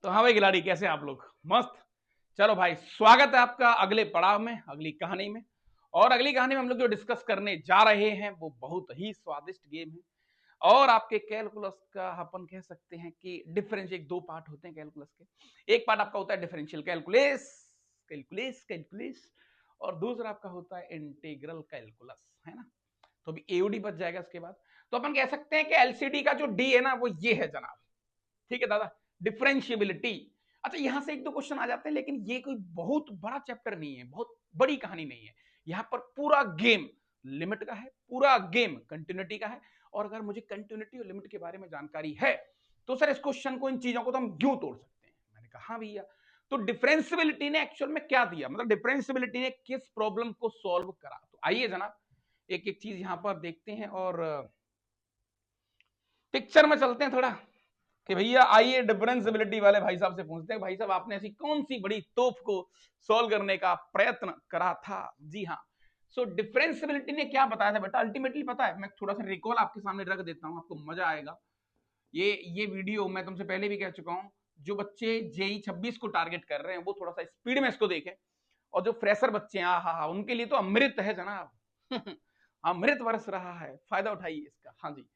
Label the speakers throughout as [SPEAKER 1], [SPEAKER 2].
[SPEAKER 1] तो हाँ भाई खिलाड़ी, कैसे हैं आप लोग? मस्त। चलो भाई, स्वागत है आपका अगले पड़ाव में, अगली कहानी में। और अगली कहानी में हम लोग जो डिस्कस करने जा रहे हैं वो बहुत ही स्वादिष्ट गेम है। और आपके कैलकुलस का अपन कह सकते हैं कि डिफरेंशियल दो पार्ट होते हैं कैलकुलस के। एक पार्ट आपका होता है डिफरेंशियल कैलकुलस कैलकुलस कैलकुलस और दूसरा आपका होता है इंटीग्रल कैलकुलस, है ना? तो अभी एओडी बच जाएगा इसके बाद। तो अपन कह सकते हैं कि एलसीडी का जो डी है ना वो ये है जनाब। ठीक है दादा, डिफरेंशियबिलिटी। अच्छा, यहां से एक दो क्वेश्चन आ जाते हैं, लेकिन ये कोई बहुत बड़ा चैप्टर नहीं है, बहुत बड़ी कहानी नहीं है। यहां पर पूरा गेम लिमिट का है, पूरा गेम कंटिन्यूटी का है। और अगर मुझे कंटिन्यूटी और लिमिट के बारे में जानकारी है तो सर इस क्वेश्चन को, इन चीजों को तो हम यूं तोड़ सकते हैं। मैंने कहा हाँ भैया। तो डिफरेंशियबिलिटी ने एक्चुअल में क्या दिया, मतलब डिफरेंशियबिलिटी ने किस प्रॉब्लम को सॉल्व करा? तो आइए जनाब एक एक चीज यहां पर देखते हैं और पिक्चर में चलते हैं थोड़ा कि भैया आइए डिफरेंशियबिलिटी वाले भाई साहब से पूछते हैं, भाई साहब आपने ऐसी कौन सी बड़ी तोप को सॉल्व करने का प्रयत्न करा था? जी हाँ। सो डिफरेंशियबिलिटी ने क्या बताया था बेटा अल्टीमेटली? पता है, मैं थोड़ा सा रिकॉल आपके सामने रख देता हूं, आपको मजा आएगा। ये वीडियो मैं तुमसे पहले भी कह चुका हूं। जो बच्चे जेई 26 को टारगेट कर रहे हैं वो थोड़ा सा स्पीड में इसको देखें। और जो फ्रेशर बच्चे हैं, हा उनके लिए तो अमृत है जनाब। अमृत बरस रहा है, फायदा उठाइए इसका। हाँ जी।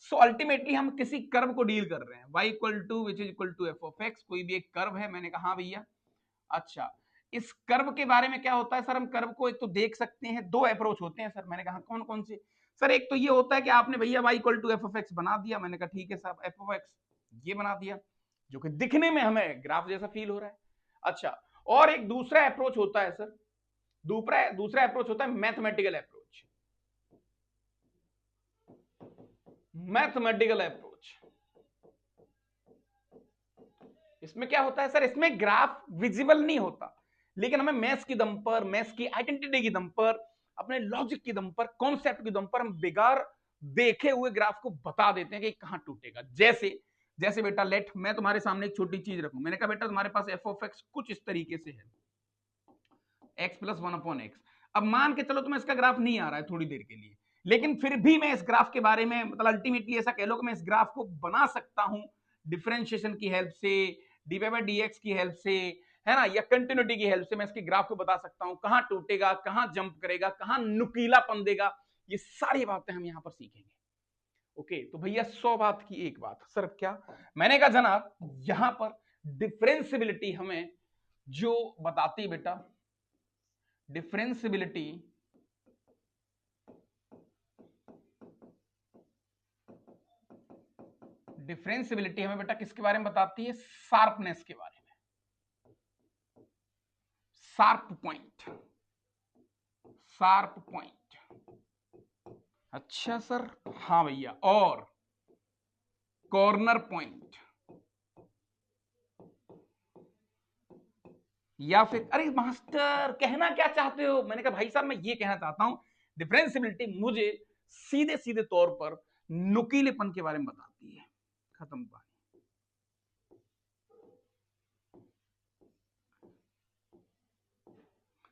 [SPEAKER 1] सो अल्टीमेटली हम किसी कर्व को डील कर रहे हैं, y equal to which is equal to F of X. कोई भी एक कर्व है, मैंने कहा हाँ भैया। अच्छा, इस कर्व के बारे में क्या होता है सर? हम कर्व को एक तो देख सकते हैं, दो अप्रोच होते हैं सर। मैंने कहा कौन कौन से? सर एक तो ये होता है कि आपने भैया y equal to F of X बना दिया। मैंने कहा ठीक है साहब, एफ ऑफ एक्स ये बना दिया, जो कि दिखने में हमें ग्राफ जैसा फील हो रहा है। अच्छा, और एक दूसरा अप्रोच होता है सर, दूसरा दूसरा अप्रोच होता है मैथमेटिकल अप्रोच। मैथमेटिकल अप्रोच, इसमें क्या होता है सर? इसमें ग्राफ विजिबल नहीं होता, लेकिन हमें मैथ्स की दम पर, मैथ्स की आइडेंटिटी की दम पर, अपने लॉजिक की दम पर, कॉन्सेप्ट की दम पर हम बेकार देखे हुए ग्राफ को बता देते हैं कि कहां टूटेगा। जैसे जैसे बेटा लेट मैं तुम्हारे सामने एक छोटी चीज रखूं। मैंने कहा बेटा तुम्हारे पास एफ ऑफ एक्स कुछ इस तरीके से है, x plus one upon x. अब मान के चलो तुम्हें इसका ग्राफ नहीं आ रहा है थोड़ी देर के लिए, लेकिन फिर भी मैं इस ग्राफ के बारे में, मतलब अल्टीमेटली ऐसा कह लो कि मैं इस ग्राफ को बना सकता हूं डिफरेंशिएशन की हेल्प से, डी बाई डी एक्स की हेल्प से, है ना, या कंटिन्यूटी की हेल्प से मैं इसके ग्राफ को बता सकता हूं कहां टूटेगा, कहां जंप करेगा, कहां नुकीलापन देगा। ये सारी बातें हम यहां पर सीखेंगे। ओके, तो भैया 100 बात की एक बात सर, क्या? मैंने कहा जनाब यहां पर डिफरेंशियबिलिटी हमें जो बताती बेटा, डिफरेंशियबिलिटी डिफरेंशियबिलिटी हमें बेटा किसके बारे में बताती है? शार्पनेस के बारे में, शार्प पॉइंट, शार्प पॉइंट। अच्छा सर, हाँ भैया, और कॉर्नर पॉइंट, या फिर अरे मास्टर कहना क्या चाहते हो? मैंने कहा भाई साहब मैं ये कहना चाहता हूं डिफरेंशियबिलिटी मुझे सीधे सीधे तौर पर नुकीलेपन के बारे में बताती है। खत्म बात।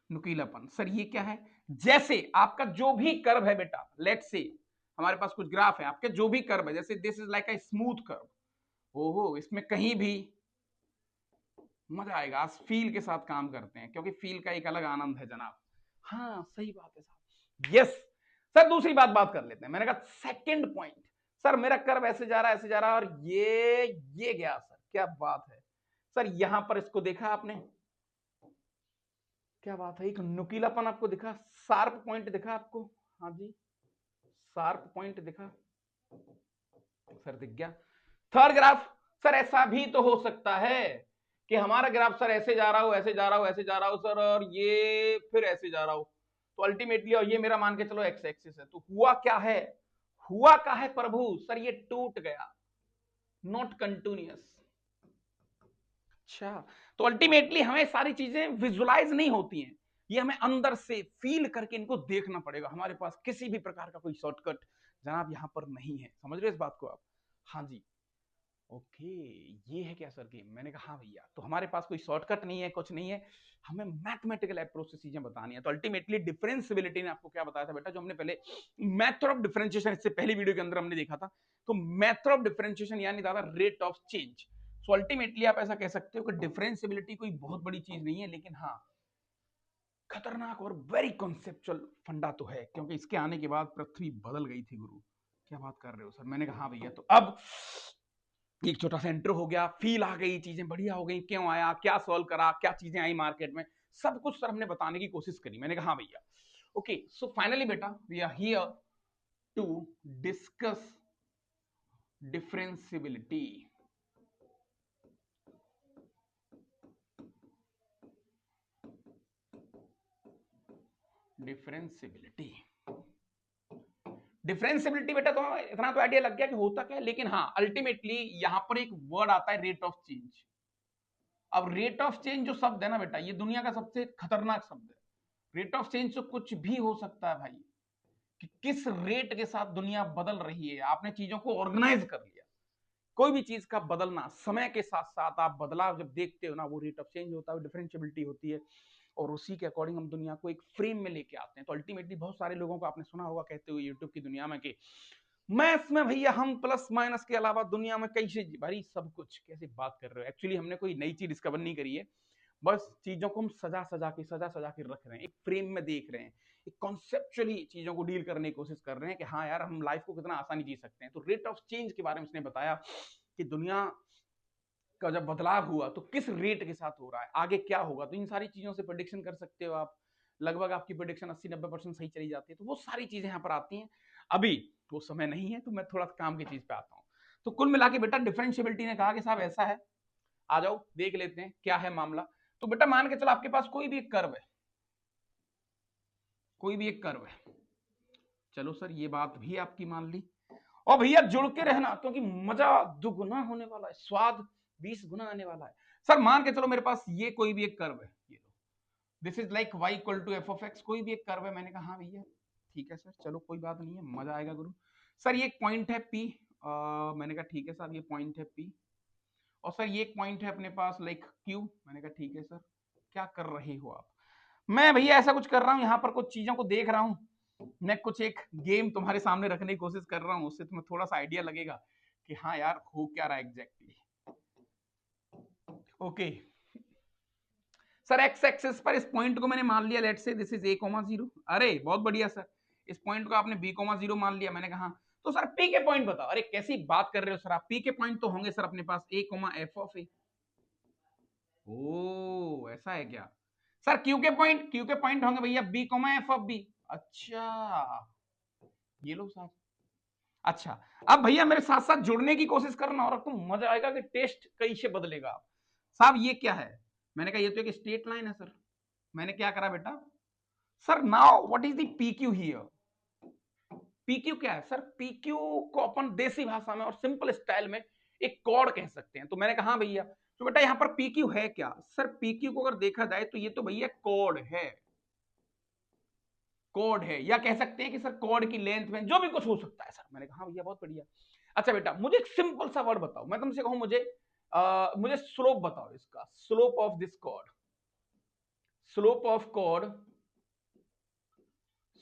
[SPEAKER 1] नुकीलापन सर ये क्या है? जैसे आपका जो भी कर्व है बेटा, लेट से हमारे पास कुछ ग्राफ है आपके, जो भी कर्व है, जैसे this is like a smooth curve. ओहो, इसमें कहीं भी मजा आएगा। आज फील के साथ काम करते हैं, क्योंकि फील का एक अलग आनंद है जनाब। हाँ सही बात है साहब, यस। सर दूसरी बात कर लेते हैं। मैंने कहा सेकंड पॉइंट, सर मेरा कर्व ऐसे जा रहा है, ऐसे जा रहा है, और ये गया सर, क्या बात है सर? यहां पर इसको देखा आपने, क्या बात है, एक नुकीलापन आपको दिखा, शार्प पॉइंट दिखा आपको? हाँ जी, शार्प पॉइंट दिखा सर, दिख गया। थर्ड ग्राफ, सर ऐसा भी तो हो सकता है कि हमारा ग्राफ सर ऐसे जा रहा हो, ऐसे जा रहा हो, ऐसे जा रहा हो सर, और ये फिर ऐसे जा रहा हो। तो अल्टीमेटली, और ये मेरा मान के चलो एक्स एक्सिस है, तो हुआ क्या है? हुआ क्या है प्रभु? सर ये टूट गया, नॉट कंटिन्यूअस। अच्छा, तो अल्टीमेटली हमें सारी चीजें विजुलाइज नहीं होती हैं, ये हमें अंदर से फील करके इनको देखना पड़ेगा। हमारे पास किसी भी प्रकार का कोई शॉर्टकट जनाब यहां पर नहीं है, समझ रहे हो इस बात को आप? हाँ जी। ओके, ये है क्या सर गेम? मैंने कहा हाँ भैया, तो हमारे पास कोई शॉर्टकट नहीं है, कुछ नहीं है, हमें मैथमेटिकल अप्रोच से चीजें बतानी है। तो अल्टीमेटली डिफरेंशियबिलिटी ने आपको क्या बताया था बेटा, जो हमने पहले मेथड ऑफ डिफरेंशिएशन इससे पहली वीडियो के अंदर हमने देखा था। तो मेथड ऑफ डिफरेंशिएशन यानी दादा rate of change. So ultimately आप ऐसा कह सकते हो कि डिफरेंशियबिलिटी कोई बहुत बड़ी चीज नहीं है, लेकिन हाँ खतरनाक और वेरी कॉन्सेप्चुअल फंडा तो है, क्योंकि इसके आने के बाद पृथ्वी बदल गई थी गुरु। क्या बात कर रहे हो सर? मैंने कहा हाँ भैया। तो अब एक छोटा सा इंट्रो हो गया, फील आ गई, चीजें बढ़िया हो गई, क्यों आया, क्या सॉल्व करा, क्या चीजें आई मार्केट में, सब कुछ सर हमने बताने की कोशिश करी। मैंने कहा हाँ भैया। ओके, सो फाइनली बेटा we are here to discuss differentiability. Differentiability differentiability बेटा तो इतना तो आइडिया लग गया कि होता क्या है, लेकिन हाँ अल्टीमेटली यहां पर एक वर्ड आता है, रेट ऑफ चेंज। अब रेट ऑफ चेंज जो शब्द है ना बेटा, ये दुनिया का सबसे खतरनाक शब्द है। रेट ऑफ चेंज से कुछ भी हो सकता है भाई, कि किस रेट के साथ दुनिया बदल रही है। आपने चीजों को ऑर्गेनाइज कर लिया, कोई भी चीज का बदलना समय के साथ साथ आप बदलाव जब देखते हो ना, वो रेट ऑफ चेंज होता है, डिफरेंशियबिलिटी होती है, और उसी के अकॉर्डिंग हम दुनिया को एक फ्रेम में लेके आते हैं। तो अल्टीमेटली बहुत सारे लोगों को आपने सुना होगा कहते हुए यूट्यूब की दुनिया में कि मैथ्स में भैया हम प्लस माइनस के अलावा दुनिया में कैसे, भाई सब कुछ कैसे बात कर रहे हो। एक्चुअली हमने कोई नई चीज डिस्कवर नहीं करी है, बस चीजों को हम सजा सजा के रख रहे हैं, एक फ्रेम में देख रहे हैं, एक कॉन्सेप्चुअली चीजों को डील करने की कोशिश कर रहे हैं कि हाँ यार हम लाइफ को कितना आसानी जी सकते हैं। तो रेट ऑफ चेंज के बारे में उसने बताया कि दुनिया का जब बदलाव हुआ तो किस रेट के साथ हो रहा है, आगे क्या होगा। तो इन सारी चीजों से प्रेडिक्शन कर सकते हो आप, लगभग आपकी प्रेडिक्शन 80-90% सही चली जाती है। तो वो सारी चीजें यहाँ पर आती हैं। अभी वो समय नहीं है, तो मैं थोड़ा काम की चीज पे आता हूँ। तो कुल मिला के बेटा डिफरेंशियबिलिटी ने कहा कि साहब ऐसा है, आ जाओ देख लेते हैं क्या है मामला। तो बेटा मान के चलो आपके पास कोई भी एक कर्व है, कोई भी एक कर्व है, चलो सर ये बात भी आपकी मान ली, और भैया जुड़ के रहना क्योंकि मजा दुगुना होने वाला है, स्वाद 20 गुना आने वाला है। सर मान के चलो मेरे पास ये कोई भी एक कर्व है, ये लो, this is like y equal to F of X, कोई भी एक कर्व है। मैंने कहा हाँ भैया ठीक है सर, चलो कोई बात नहीं है, मजा आएगा गुरु। सर ये एक पॉइंट है P, मैंने कहा ठीक है सर ये पॉइंट है P, और सर ये एक पॉइंट है अपने पास लाइक Q। मैंने कहा ठीक है सर। क्या कर रहे हो आप? मैं भैया ऐसा कुछ कर रहा हूँ, यहाँ पर कुछ चीजों को देख रहा हूँ, मैं कुछ एक गेम तुम्हारे सामने रखने की कोशिश कर रहा हूँ, उससे तुम्हें थोड़ा सा आइडिया लगेगा कि हाँ यार हो क्या रहा है exactly. Okay sir, x axis पर इस पॉइंट को मैंने मान लिया, let's say this is a,0। अरे बहुत बढ़िया सर, इस पॉइंट को आपने b,0 मान लिया। मैंने कहा तो सर p के पॉइंट बताओ। अरे कैसी बात कर रहे हो सर आप, p के पॉइंट तो होंगे सर अपने पास a, f ऑफ a। ओ ऐसा है क्या सर? क्यू के पॉइंट होंगे भैया b, f ऑफ b। अच्छा ये लो साहब। अच्छा अब भैया मेरे साथ साथ जुड़ने की कोशिश करना, और आपको मजा आएगा कि टेस्ट कैसे बदलेगा। साहब ये क्या है? मैंने कहा ये तो एक स्ट्रेट लाइन है सर। मैंने क्या करा बेटा, sir now what is the PQ here? PQ क्या है सर? पीक्यू को अपन देसी भाषा में और सिंपल स्टाइल में एक कॉर्ड कह सकते हैं। तो मैंने कहा हाँ भैया, तो बेटा यहाँ पर पीक्यू है क्या? सर पीक्यू को अगर देखा जाए तो ये तो भैया कॉर्ड है, कॉर्ड है, या कह सकते हैं कि सर कॉर्ड की लेंथ में जो भी कुछ हो सकता है सर। मैंने कहा हाँ भैया बहुत बढ़िया। अच्छा बेटा मुझे एक सिंपल सा वर्ड बताओ, मैं तुमसे कहूं मुझे स्लोप बताओ इसका, slope of this chord, slope of chord,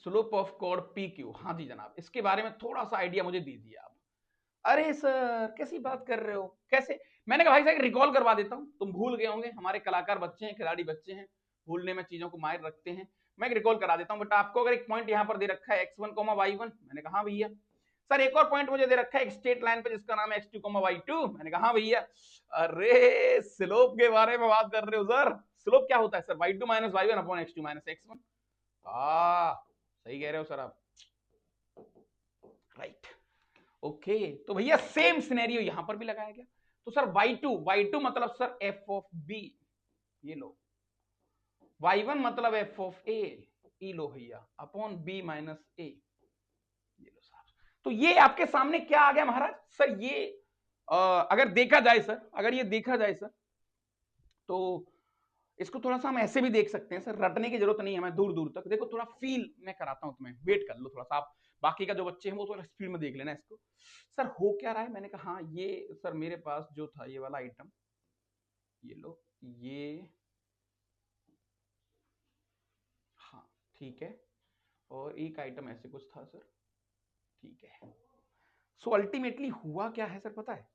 [SPEAKER 1] slope of chord P Q. हाँ जी जनाब, इसके बारे में थोड़ा सा आइडिया मुझे दीजिए आप। अरे सर कैसी बात कर रहे हो, कैसे? मैंने कहा भाई साहब रिकॉल करवा देता हूँ, तुम भूल गए होंगे, हमारे कलाकार बच्चे हैं, खिलाड़ी बच्चे हैं, भूलने में चीजों को माहिर रखते हैं। मैं रिकॉल करा देता हूँ। बट आपको अगर एक पॉइंट यहाँ पर दे रखा है x1, y1, मैंने कहा हाँ भैया। सर एक और पॉइंट मुझे दे रखा है एक स्ट्रेट लाइन पे जिसका नाम है x2, y2, मैंने कहा हाँ भैया। अरे स्लोप के बारे में बात कर रहे हो सर? स्लोप क्या होता है sir? y2 minus y1 upon x2 minus x1। सही कह रहे हो सर आप, राइट। ओके तो भैया सेम सिनेरियो यहां पर भी लगाया गया। तो सर y2 मतलब सर f ऑफ b, ये लो। y1 मतलब f ऑफ a, ई लो भैया, अपॉन b माइनस a, ये लो साहब। तो ये आपके सामने क्या आ गया महाराज? सर ये अगर देखा जाए सर, अगर ये देखा जाए सर, तो इसको थोड़ा सा हम ऐसे भी देख सकते हैं सर, रटने की जरूरत नहीं है, मैं दूर दूर तक देखो, थोड़ा फील मैं कराता हूं तुम्हें, वेट कर लो थोड़ा सा आप, बाकी का जो बच्चे हैं वो थोड़ा स्पीड में देख लेना इसको। सर हो क्या रहा है? मैंने कहा हाँ ये सर मेरे पास जो था ये वाला आइटम, ये लो, ये, हाँ ठीक है, और एक आइटम ऐसे कुछ था सर, ठीक है। सो अल्टीमेटली हुआ क्या है सर पता है?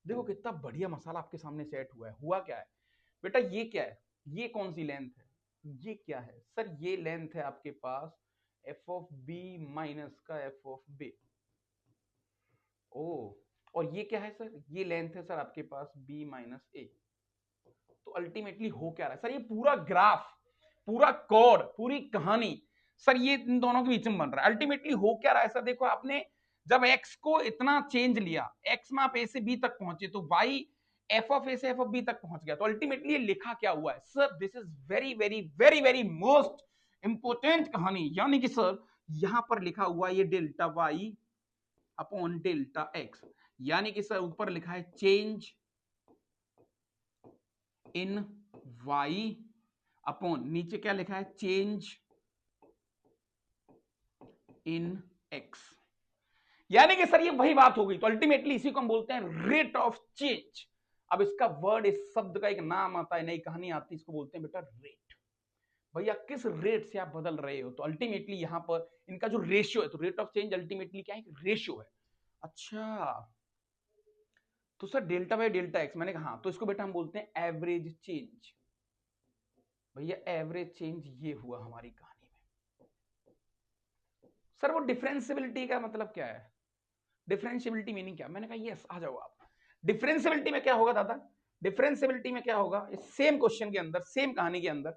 [SPEAKER 1] देखो कितना बढ़िया मसाला आपके सामने सेट हुआ है। हुआ क्या है बेटा, ये क्या है, ये कौन सी लेंथ है, ये क्या है सर, ये लेंथ है आपके पास एफ ऑफ बी माइनस का एफ ऑफ बी। ओ, और ये क्या है सर, ये लेंथ है सर आपके पास बी माइनस ए। तो अल्टीमेटली हो क्या रहा है सर, ये पूरा ग्राफ, पूरा कोड, पूरी कहानी सर ये इन दोनों के बीच में बन रहा है। अल्टीमेटली हो क्या रहा है सर, देखो आपने जब x को इतना चेंज लिया, x में आप a से b तक पहुंचे तो y एफ ऑफ ए से एफ ऑफ बी तक पहुंच गया। तो अल्टीमेटली ये लिखा क्या हुआ है sir, this is very very very very most important कहानी, यानी कि सर यहां पर लिखा हुआ है ये delta y upon delta x, यानी कि सर ऊपर लिखा है चेंज इन y अपॉन नीचे क्या लिखा है चेंज इन x, यानी कि सर ये वही बात हो गई। तो अल्टीमेटली इसी को हम बोलते हैं रेट ऑफ चेंज। अब इसका वर्ड, इस शब्द का एक नाम आता है, नई कहानी आती है, इसको बोलते हैं बेटा रेट। भैया किस रेट से आप बदल रहे हो, तो अल्टीमेटली यहां पर इनका जो रेशियो है, तो रेट ऑफ चेंज अल्टीमेटली क्या है, रेशियो है। अच्छा, तो sir delta by delta x, मैंने कहा हाँ, तो इसको बेटा हम बोलते हैं एवरेज चेंज। भैया एवरेज चेंज ये हुआ हमारी कहानी में। सर वो डिफरेंशियबिलिटी का मतलब क्या है, डिफरेंशियबिलिटी मीनिंग क्या, मैंने कहा यस आ जाओ आप। डिफरेंशियबिलिटी में क्या होगा दादा, डिफरेंशियबिलिटी में क्या होगा, सेम क्वेश्चन के अंदर, सेम कहानी के अंदर,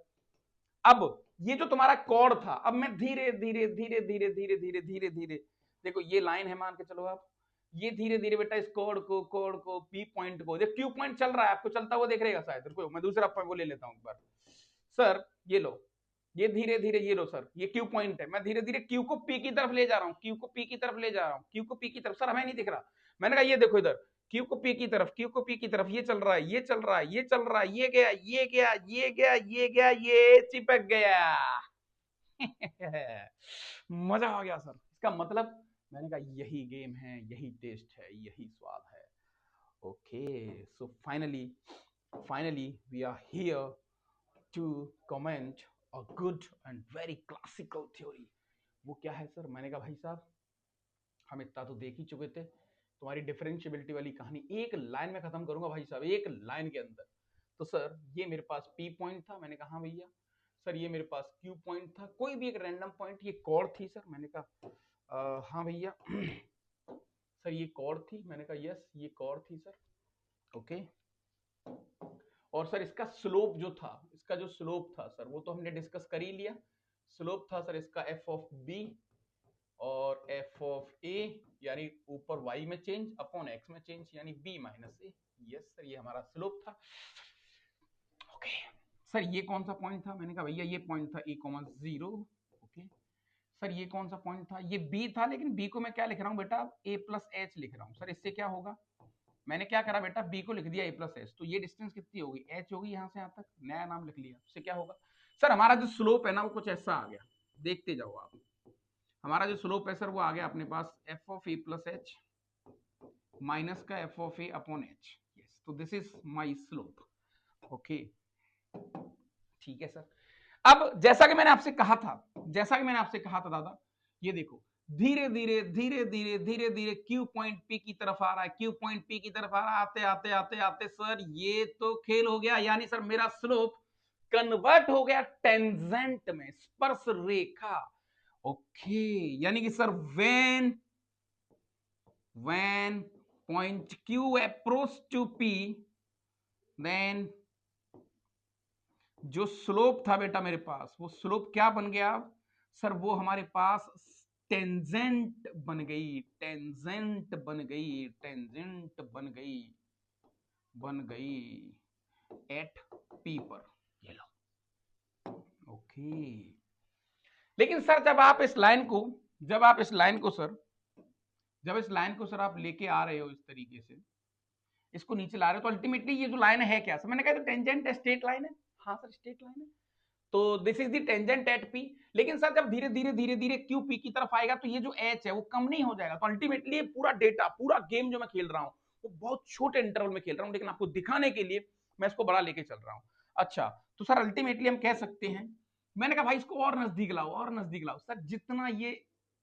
[SPEAKER 1] अब ये जो तुम्हारा कॉर्ड था, अब मैं धीरे धीरे धीरे धीरे धीरे धीरे धीरे धीरे, देखो ये लाइन है मान के चलो आप, ये धीरे धीरे बेटा इस कॉर्ड को पी पॉइंट को, देख क्यू पॉइंट चल रहा है, आपको चलता हुआ देख रहेगा शायद, रुको मैं दूसरा पॉइंट वो ले लेता हूं एक बार। सर ये लो, ये धीरे धीरे ये लो सर, ये क्यू पॉइंट है, मैं धीरे धीरे क्यू को पी की तरफ ले जा रहा हूँ, क्यू को पी की तरफ ले जा रहा हूँ, क्यू को पी की तरफ, सर हमें नहीं दिख रहा, मैंने कहा ये देखो इधर क्यू को पी की तरफ, क्यू को पी की तरफ, ये चल रहा है, ये चल रहा है, ये चल रहा है, ये गया, ये गया, ये गया, ये गया, ये चिपक गया। मजा आ गया सर, इसका मतलब मैंने कहा यही गेम है, यही टेस्ट है, यही स्वाद है। Okay, so finally we are here to comment a good and very classical theory. वो क्या है सर, मैंने कहा भाई साहब हम इतना तो देख ही चुके थे, तुम्हारी डिफरेंशियबिलिटी वाली कहानी एक लाइन में खत्म करूंगा भाई साहब, एक लाइन के अंदर। तो सर ये मेरे पास पी पॉइंट था, मैंने कहा हाँ भैया। सर ये मेरे पास क्यू पॉइंट था, कोई भी एक रैंडम पॉइंट, ये कॉर्ड थी सर, मैंने कहा हाँ भैया। सर ये कॉर्ड थी, मैंने कहा यस ये कॉर्ड थी सर, ओके। और सर इसका स्लोप जो था, इसका जो स्लोप था सर वो तो हमने डिस्कस कर ही लिया। स्लोप था सर इसका एफ ऑफ बी और एफ ऑफ ए, यानी ऊपर y में चेंज अपॉन x में चेंज, यानी b माइनस ए। यस सर ये हमारा स्लोप था, ओके। सर ये कौन सा पॉइंट था, मैंने कहा भैया ये पॉइंट था a, 0, ओके। सर ये कौन सा पॉइंट था, ये b था, लेकिन b को मैं क्या लिख रहा हूँ बेटा, a प्लस एच लिख रहा हूँ। सर इससे क्या होगा, मैंने क्या करा बेटा, b को लिख दिया a प्लस एच, तो ये डिस्टेंस कितनी होगी, h होगी, यहाँ से यहाँ तक नया नाम लिख लिया। उससे क्या होगा सर, हमारा जो स्लोप है ना वो कुछ ऐसा आ गया, देखते जाओ आप। हमारा जो स्लोप है सर वो आ गया अपने पास F of A plus H minus का F of A upon H. Yes, तो this is my slope, okay. ठीक है सर, अब जैसा कि मैंने आपसे कहा था, दादा, ये देखो धीरे धीरे धीरे धीरे धीरे धीरे क्यू पॉइंट पी की तरफ आ रहा है, क्यू पॉइंट पी की तरफ आ रहा है, आते आते आते आते सर ये तो खेल हो गया, यानी सर मेरा स्लोप कन्वर्ट हो गया टेंजेंट में, स्पर्श रेखा, ओके। यानी कि sir when point q approach to p, then जो स्लोप था बेटा मेरे पास, वो स्लोप क्या बन गया सर, वो हमारे पास टेंजेंट बन गई, टेंजेंट बन गई, टेंजेंट बन गई एट पी पर, ये लो, ओके। लेकिन सर जब आप इस लाइन को, सर आप लेके आ रहे हो इस तरीके से, इसको नीचे ला रहे हो, तो अल्टीमेटली ये जो लाइन है क्या सर, मैंने कहा तो टेंजेंट स्ट्रेट लाइन है, हाँ सर स्ट्रेट लाइन है, तो this is the tangent at P. लेकिन सर जब धीरे धीरे धीरे धीरे क्यू पी की तरफ आएगा तो ये जो एच है वो कम नहीं हो जाएगा, तो अल्टीमेटली पूरा डेटा, पूरा गेम जो मैं खेल रहा हूँ वो बहुत छोटे इंटरवल में खेल रहा हूँ, लेकिन आपको दिखाने के लिए मैं इसको बड़ा लेके चल रहा हूँ। अच्छा, तो सर अल्टीमेटली हम कह सकते हैं, मैंने कहा भाई इसको और नजदीक लाओ, और नजदीक लाओ, सर जितना ये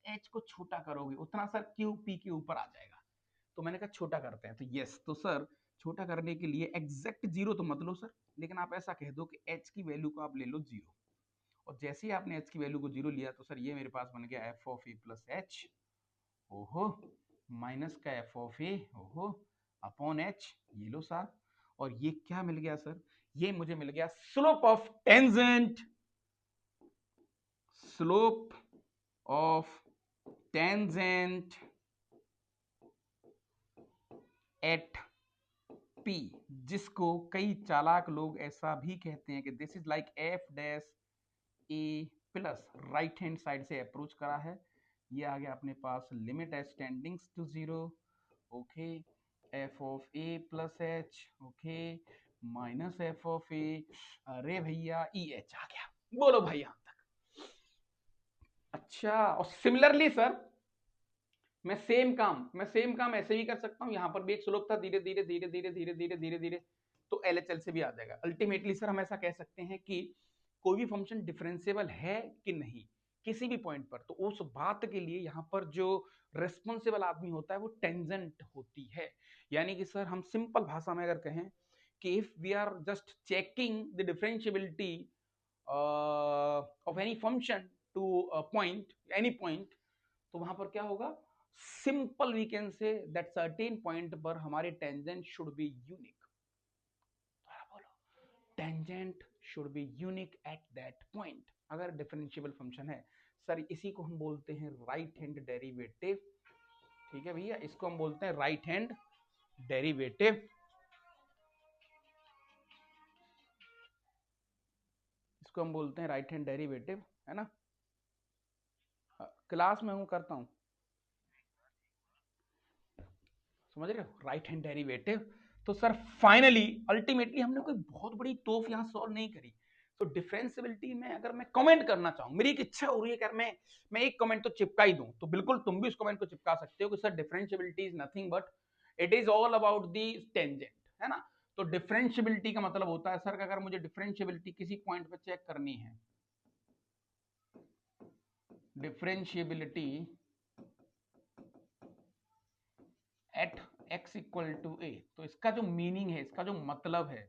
[SPEAKER 1] एच को छोटा करोगे उतना सर क्यू पी के ऊपर आ जाएगा, तो मैंने कहा छोटा करते हैं, तो यस, तो सर छोटा करने के लिए एग्जैक्ट जीरो तो मत लो सर, लेकिन आप ऐसा कह दो कि h की वैल्यू को आप ले लो जीरो, और जैसे ही आपने h की वैल्यू को जीरो लिया तो सर ये मेरे पास बन गया F of A plus H, ओहो, माइनस का एफ ऑफ ए, ओहो, अपॉन एच, ये लो सर, और ये क्या मिल गया सर, ये मुझे मिल गया slope of tangent, slope of tangent at P, जिसको कई चालाक लोग ऐसा भी कहते हैं कि this is like F dash A plus, right hand side से अप्रोच करा है, ये आ गया अपने पास limit H tends to zero, okay, F of A plus H, okay, minus F of A, अरे भैया ई एच आ गया, बोलो भाई यहां तक। अच्छा, और सिमिलरली सर मैं सेम काम ऐसे भी कर सकता हूं, यहां पर भी एक स्लोप था, धीरे धीरे धीरे धीरे धीरे धीरे धीरे धीरे तो एलएचएल से भी आ जाएगा। अल्टीमेटली सर हम ऐसा कह सकते हैं कि कोई भी फंक्शन डिफरेंशिएबल है कि नहीं किसी भी पॉइंट पर, तो उस बात के लिए यहां पर जो रेस्पॉन्सिबल आदमी होता है वो टेंजेंट होती है। यानी कि सर हम सिंपल भाषा में अगर कहें कि if we are just checking the differentiability of any function to point, any point, तो वहां पर क्या होगा, simple we can say that certain point पर हमारे tangent should be unique, tangent should be unique at that point अगर differentiable function है। Sir इसी को हम बोलते हैं राइट हैंड डेरिवेटिव, ठीक है भैया, इसको हम बोलते हैं राइट हैंड डेरिवेटिव, इसको हम बोलते हैं राइट हैंड डेरिवेटिव, है ना, क्लास में हूं करता हूं, समझ रहे हो, राइट हैंड डेरिवेटिव। तो सर फाइनली अल्टीमेटली हमने कोई बहुत बड़ी तोफ यहां सॉल्व नहीं करी। तो डिफरेंशियबिलिटी में अगर मैं कमेंट करना चाहूं, मेरी एक इच्छा हो रही है कि मैं एक कमेंट तो चिपका ही दूं, तो बिल्कुल तुम भी उस कमेंट को चिपका सकते हो कि sir differentiability is nothing but it is all about the tangent, है ना। तो डिफरेंशियबिलिटी का मतलब होता है सर अगर मुझे डिफरेंशियबिलिटी किसी पॉइंट पे चेक करनी है, differentiability at x equal to A, तो इसका जो मीनिंग है, इसका जो मतलब है,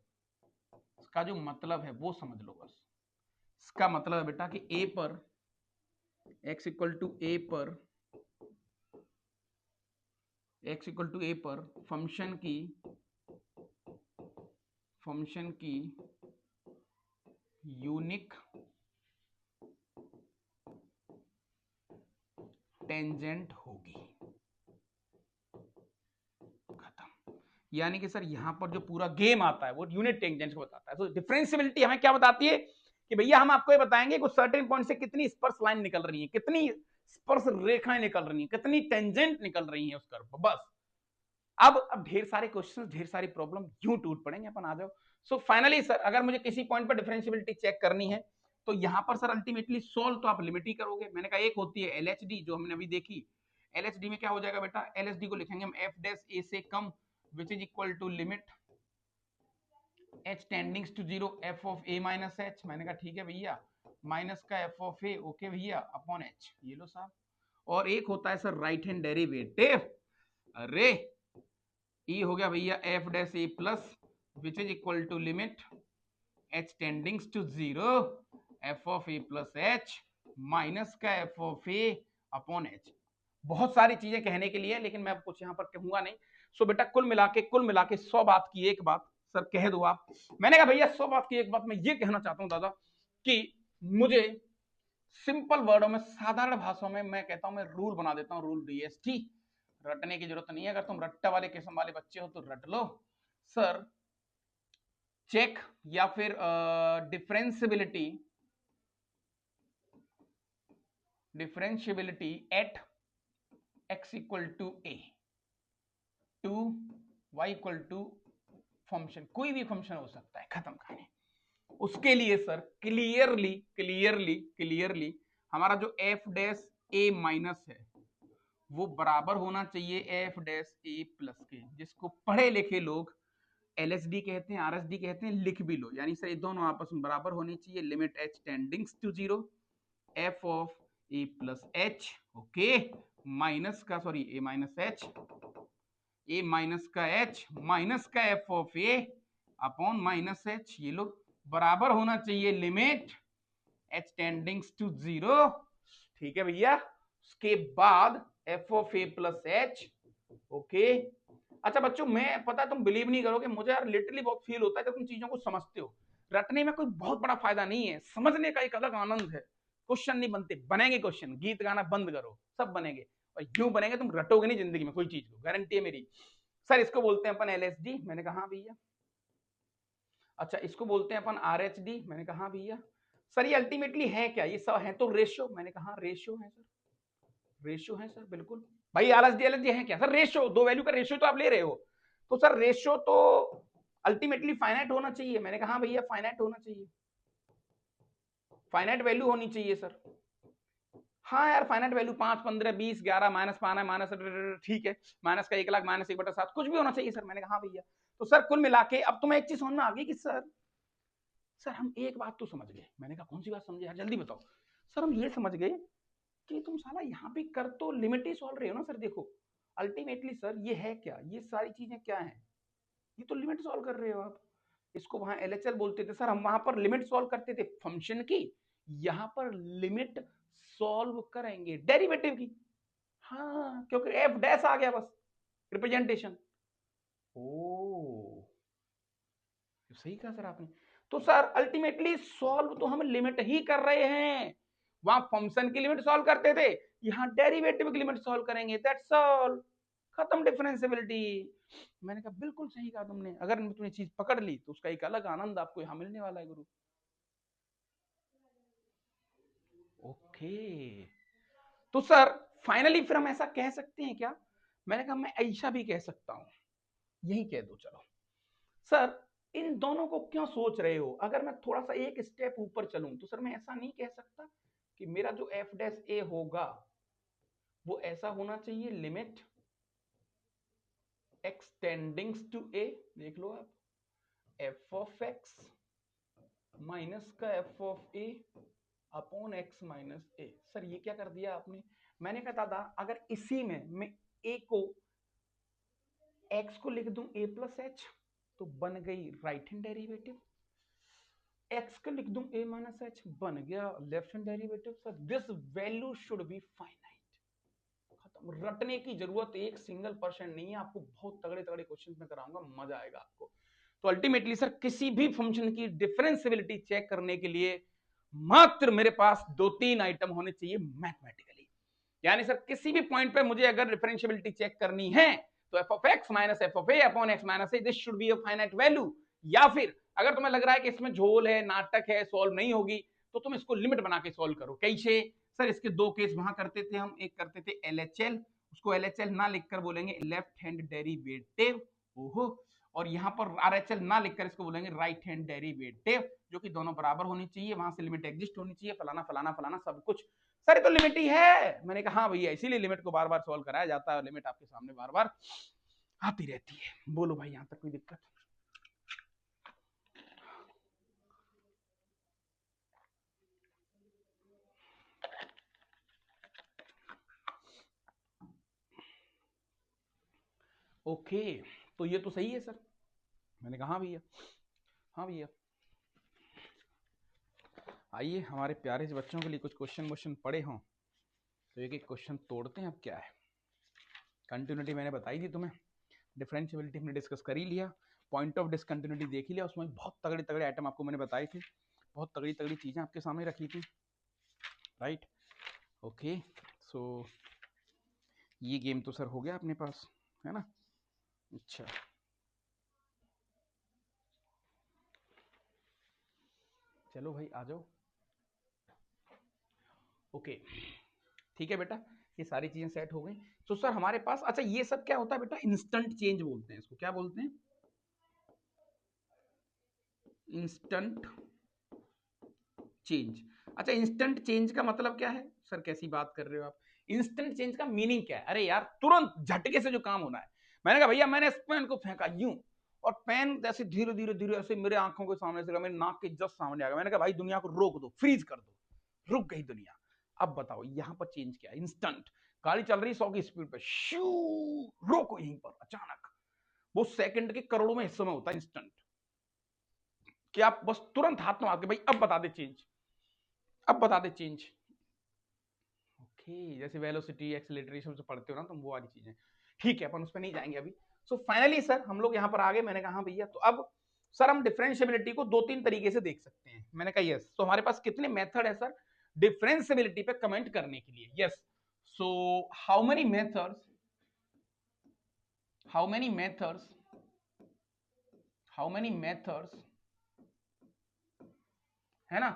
[SPEAKER 1] इसका जो मतलब है वो समझ लो बस। इसका मतलब है बेटा कि a पर x इक्वल टू ए पर, x इक्वल टू ए पर फंक्शन की यूनिक टेंजेंट होगी, खत्म। यानी कि सर यहां पर जो पूरा गेम आता है वो यूनिट टेंजेंट को बताता है। तो डिफरेंशियबिलिटी हमें क्या बताती है कि भैया हम आपको ये बताएंगे कुछ सर्टेन पॉइंट से कितनी स्पर्श लाइन निकल रही है, कितनी स्पर्श रेखाएं निकल रही हैं, कितनी टेंजेंट निकल रही हैं उस कर्व पर, बस। अब ढेर सारे क्वेश्चंस, ढेर सारी प्रॉब्लम यूं टूट पड़ेंगे, अपन आ जाओ। सो फाइनली सर अगर मुझे किसी पॉइंट पर डिफरेंशियबिलिटी चेक करनी है तो यहां पर सर अल्टीमेटली सोल्व तो आप लिमिट ही करोगे। मैंने कहा एक होती है एलएचडी जो हमने अभी देखी, एलएचडी में क्या हो जाएगा बेटा, एलएचडी को लिखेंगे हम एफ डैश ए से कम which is equal to limit H tends to zero F of A minus H, मैंने कहा ठीक है भैया, माइनस का एफ ऑफ ए, ओके भैया, अपॉन एच, ये लो साहब। और एक होता है सर राइट हैंड डेरिवेटिव, अरे ई हो गया भैया F dash A plus which is equal to limit H tends to zero F of A plus H minus का F of A upon H. बहुत सारी चीजें कहने के लिए, लेकिन मैं कुछ यहां पर कहूंगा नहीं। सो बेटा कुल मिला के 100 बात की एक बात सर कह दो आप। मैंने कहा भैया 100 बात की एक बात मैं ये कहना चाहता हूं दादा कि मुझे सिंपल वर्डों में, साधारण भाषाओं में मैं कहता हूं, मैं रूल बना देता हूं, रूल डीएसटी, रटने की जरूरत नहीं है। अगर तुम रट्टा वाले किस्म वाले बच्चे हो तो रट लो। सर चेक या फिर differentiability at x equal to A to y equal to function, कोई भी फंक्शन हो सकता है, खत्म कहानी। उसके लिए सर क्लियरली हमारा जो एफ डैश ए माइनस है वो बराबर होना चाहिए एफ डैश ए प्लस के, जिसको पढ़े लिखे लोग एलएसडी कहते हैं, आरएसडी कहते हैं, लिख भी लो। यानी सर ये दोनों आपस में बराबर होनी चाहिए, limit H tends to zero F of A plus H, okay, minus का sorry A minus H A minus का एच माइनस का F of A upon minus H, ये लो बराबर होना चाहिए लिमिट एच टेंडिंग्स टू 0। ठीक है भैया, उसके बाद F of A plus H. Okay, अच्छा बच्चों, मैं पता तुम बिलीव नहीं करोगे, मुझे यार लिटरली बहुत फील होता है जब तुम चीजों को समझते हो। रटने में कोई बहुत बड़ा फायदा नहीं है, समझने का एक अलग आनंद है। क्वेश्चन नहीं बनते, बनेंगे क्वेश्चन, गीत गाना बंद करो, सब बनेंगे, और यूं बनेंगे तुम रटोगे नहीं जिंदगी में कोई चीज को, गारंटी है मेरी। सर इसको बोलते हैं अपन एलएसडी, मैंने कहा हाँ भैया। अच्छा इसको बोलते हैं अपन आरएचडी, मैंने कहा हाँ भैया। सर ये अल्टीमेटली है क्या, ये सब है तो रेशियो, मैंने कहा रेशियो है सर, रेशियो है सर बिल्कुल। भाई आरएचडी एलएचडी है क्या सर, रेशियो, दो वैल्यू का रेशियो तो आप ले रहे हो, तो सर रेशियो तो अल्टीमेटली फाइनाइट होना चाहिए, मैंने कहा हाँ भैया फाइनाइट होना चाहिए, फाइनाइट वैल्यू होनी चाहिए सर। हाँ यार फाइनाइट वैल्यू 5, 15, 20, 11 माइनस पाना माइनस, ठीक है, माइनस का 1 लाख माइनस 1/7 कुछ भी होना चाहिए सर, मैंने कहा हाँ भैया। तो सर कुल मिला के अब तुम्हें एक चीज समझ में आ गई कि सर हम एक बात तो समझ गए, मैंने कहा कौन सी बात समझे यार जल्दी बताओ। सर हम ये समझ गए कि तुम साला यहाँ पे कर तो लिमिट ही सॉल्व रहे हो ना सर, देखो अल्टीमेटली सर ये है क्या, ये सारी चीजें क्या है, ये तो लिमिट सॉल्व कर रहे हो आप। इसको वहां एलएचएल बोलते थे सर, हम वहां पर लिमिट सॉल्व करते थे फंक्शन की, यहां पर लिमिट सॉल्व करेंगे डेरिवेटिव की। हाँ क्योंकि एफ डैश आ गया बस, रिप्रेजेंटेशन। ओ सही कहा सर आपने। तो सर अल्टीमेटली सॉल्व तो हम लिमिट ही कर रहे हैं, वहां फंक्शन की लिमिट सॉल्व करते थे, यहां डेरिवेटिव की लिमिट सॉल्व करेंगे, दैट्स ऑल, खत्म डिफरेंशियबिलिटी। मैंने कहा बिल्कुल सही कहा तुमने, अगर तुमने चीज पकड़ ली तो उसका एक अलग आनंद आपको यहां मिलने वाला है गुरु। ओके, तो सर फाइनली फिर हम ऐसा कह सकते हैं क्या, मैंने कहा मैं ऐसा भी कह सकता हूं, यही कह दो चलो। सर इन दोनों को क्यों सोच रहे हो, अगर मैं थोड़ा सा एक स्टेप ऊपर चलूं तो सर मैं ऐसा नहीं कह सकता कि मेरा जो एफ डैश ए होगा वो ऐसा होना चाहिए लिमिट एक्स टेंडिंग्स टू ए, देख लो आप, एफ ऑफ एक्स माइनस का F of A upon X minus A. Sir ये क्या कर दिया आपने, मैंने कहा दादा अगर इसी में मैं ए को एक्स को लिख दूं ए प्लस एच तो बन गई राइट हैंड डेरिवेटिव, एक्स को लिख दूं ए माइनस एच बन गया left hand derivative. Sir this value should be finite, खत्म, रटने की जरूरत एक सिंगल परसेंट नहीं है, आपको बहुत तगड़े तगड़े क्वेश्चन में कराऊंगा, मजा आएगा आपको। तो अल्टीमेटली सर किसी भी फंक्शन की डिफरेंशियबिलिटी चेक करने के लिए मात्र मेरे पास 2-3 आइटम होने चाहिए मैथमेटिकली, यानी सर किसी भी पॉइंट पे मुझे अगर डिफरेंशियबिलिटी चेक करनी है तो F of x minus F of A upon X minus A, this should be a finite value. या फिर अगर तुम्हें लग रहा है कि इसमें झोल है, नाटक है, सॉल्व नहीं होगी, तो तुम इसको लिमिट बना के सॉल्व करो। कैसे सर, इसके दो केस वहां करते थे हम, एक करते थे एलएचएल, उसको एलएचएल ना लिखकर बोलेंगे लेफ्ट हैंड डेरिवेटिव, ओहो, और यहाँ पर आरएचएल ना लिखकर इसको बोलेंगे राइट हैंड डेरिवेटिव, जो कि दोनों बराबर होनी चाहिए, वहां से लिमिट एग्जिस्ट होनी चाहिए, फलाना फलाना फलाना सब कुछ। सर ये तो लिमिट ही है, मैंने कहा हाँ भैया, इसीलिए लिमिट को बार बार सॉल्व कराया जाता है, लिमिट आपके सामने बार बार आती रहती है। बोलो भाई यहां तक कोई दिक्कत। ओके, तो ये तो सही है सर, मैंने कहा हाँ भैया, हाँ भैया। आइए हमारे प्यारे से बच्चों के लिए कुछ क्वेश्चन पड़े हों तो एक एक क्वेश्चन तोड़ते हैं। अब क्या है, कंटिन्यूटी मैंने बताई थी तुम्हें, डिफरेंशियबिलिटी हमने डिस्कस कर ही लिया, पॉइंट ऑफ डिसकंटिन्यूटी देख ही लिया, उसमें बहुत तगड़े तगड़े आइटम आपको मैंने बताए थे, बहुत तगड़ी तगड़ी चीजें आपके सामने रखी थी, राइट। ओके, सो ये गेम तो सर हो गया अपने पास, है ना। अच्छा चलो भाई आ जाओ। ओके ठीक है बेटा, ये सारी चीजें सेट हो गई। तो सर हमारे पास, अच्छा ये सब क्या होता है बेटा, इंस्टेंट चेंज बोलते हैं इसको, क्या बोलते हैं, इंस्टेंट चेंज। अच्छा इंस्टेंट चेंज का मतलब क्या है सर, कैसी बात कर रहे हो आप, इंस्टेंट चेंज का मीनिंग क्या है, अरे यार तुरंत झटके से जो काम होना है। मैंने कहा भैया मैंने इस पेन को फेंका यूं, और पेन जैसे धीरे धीरे धीरे ऐसे मेरे आंखों के सामने से, मेरे नाक के जस्ट सामने आ गया, मैंने कहा भाई दुनिया को रोक दो, फ्रीज कर दो, रुक गई दुनिया। अब बताओ यहां पर चेंज क्या है, इंस्टेंट, गाड़ी चल रही 100 की स्पीड पे, शू, रोको यहीं पर। अचानक वो सेकंड के करोड़ों में हिस्सों में होता है, इंस्टेंट, कि आप बस तुरंत हाथ में आके भाई अब बता दे चेंज, अब बता दे चेंज। ओके, जैसे वेलोसिटी, एक्सेलरेशन से पढ़ते हो ना तुम, वो वाली चीजें। ठीक है, अपन उस पर नहीं जाएंगे अभी। सो फाइनली सर हम लोग यहाँ पर आ गए। मैंने कहा हाँ भैया, तो अब सर हम डिफरेंशिएबिलिटी को 2-3 तरीके से देख सकते हैं। मैंने कहा यस। तो हमारे पास कितने मेथड है सर डिफरेंशिएबिलिटी पे कमेंट करने के लिए? Yes. So how many methods, how many methods, how many methods, है ना,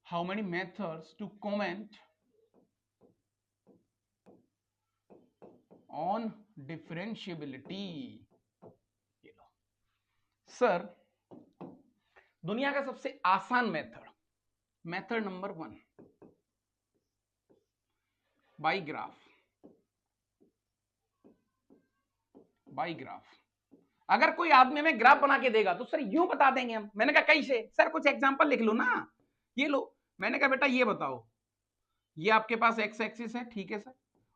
[SPEAKER 1] how many methods to comment on differentiability? Sir दुनिया का सबसे आसान method, method number 1, by graph. By graph. अगर कोई आदमी हमें ग्राफ बना के देगा तो सर यूं बता देंगे हम। मैंने कहा कैसे? सर कुछ एग्जांपल लिख लो ना। ये लो। मैंने कहा बेटा ये बताओ, ये आपके पास एक्स एक्सिस है, ठीक है सर,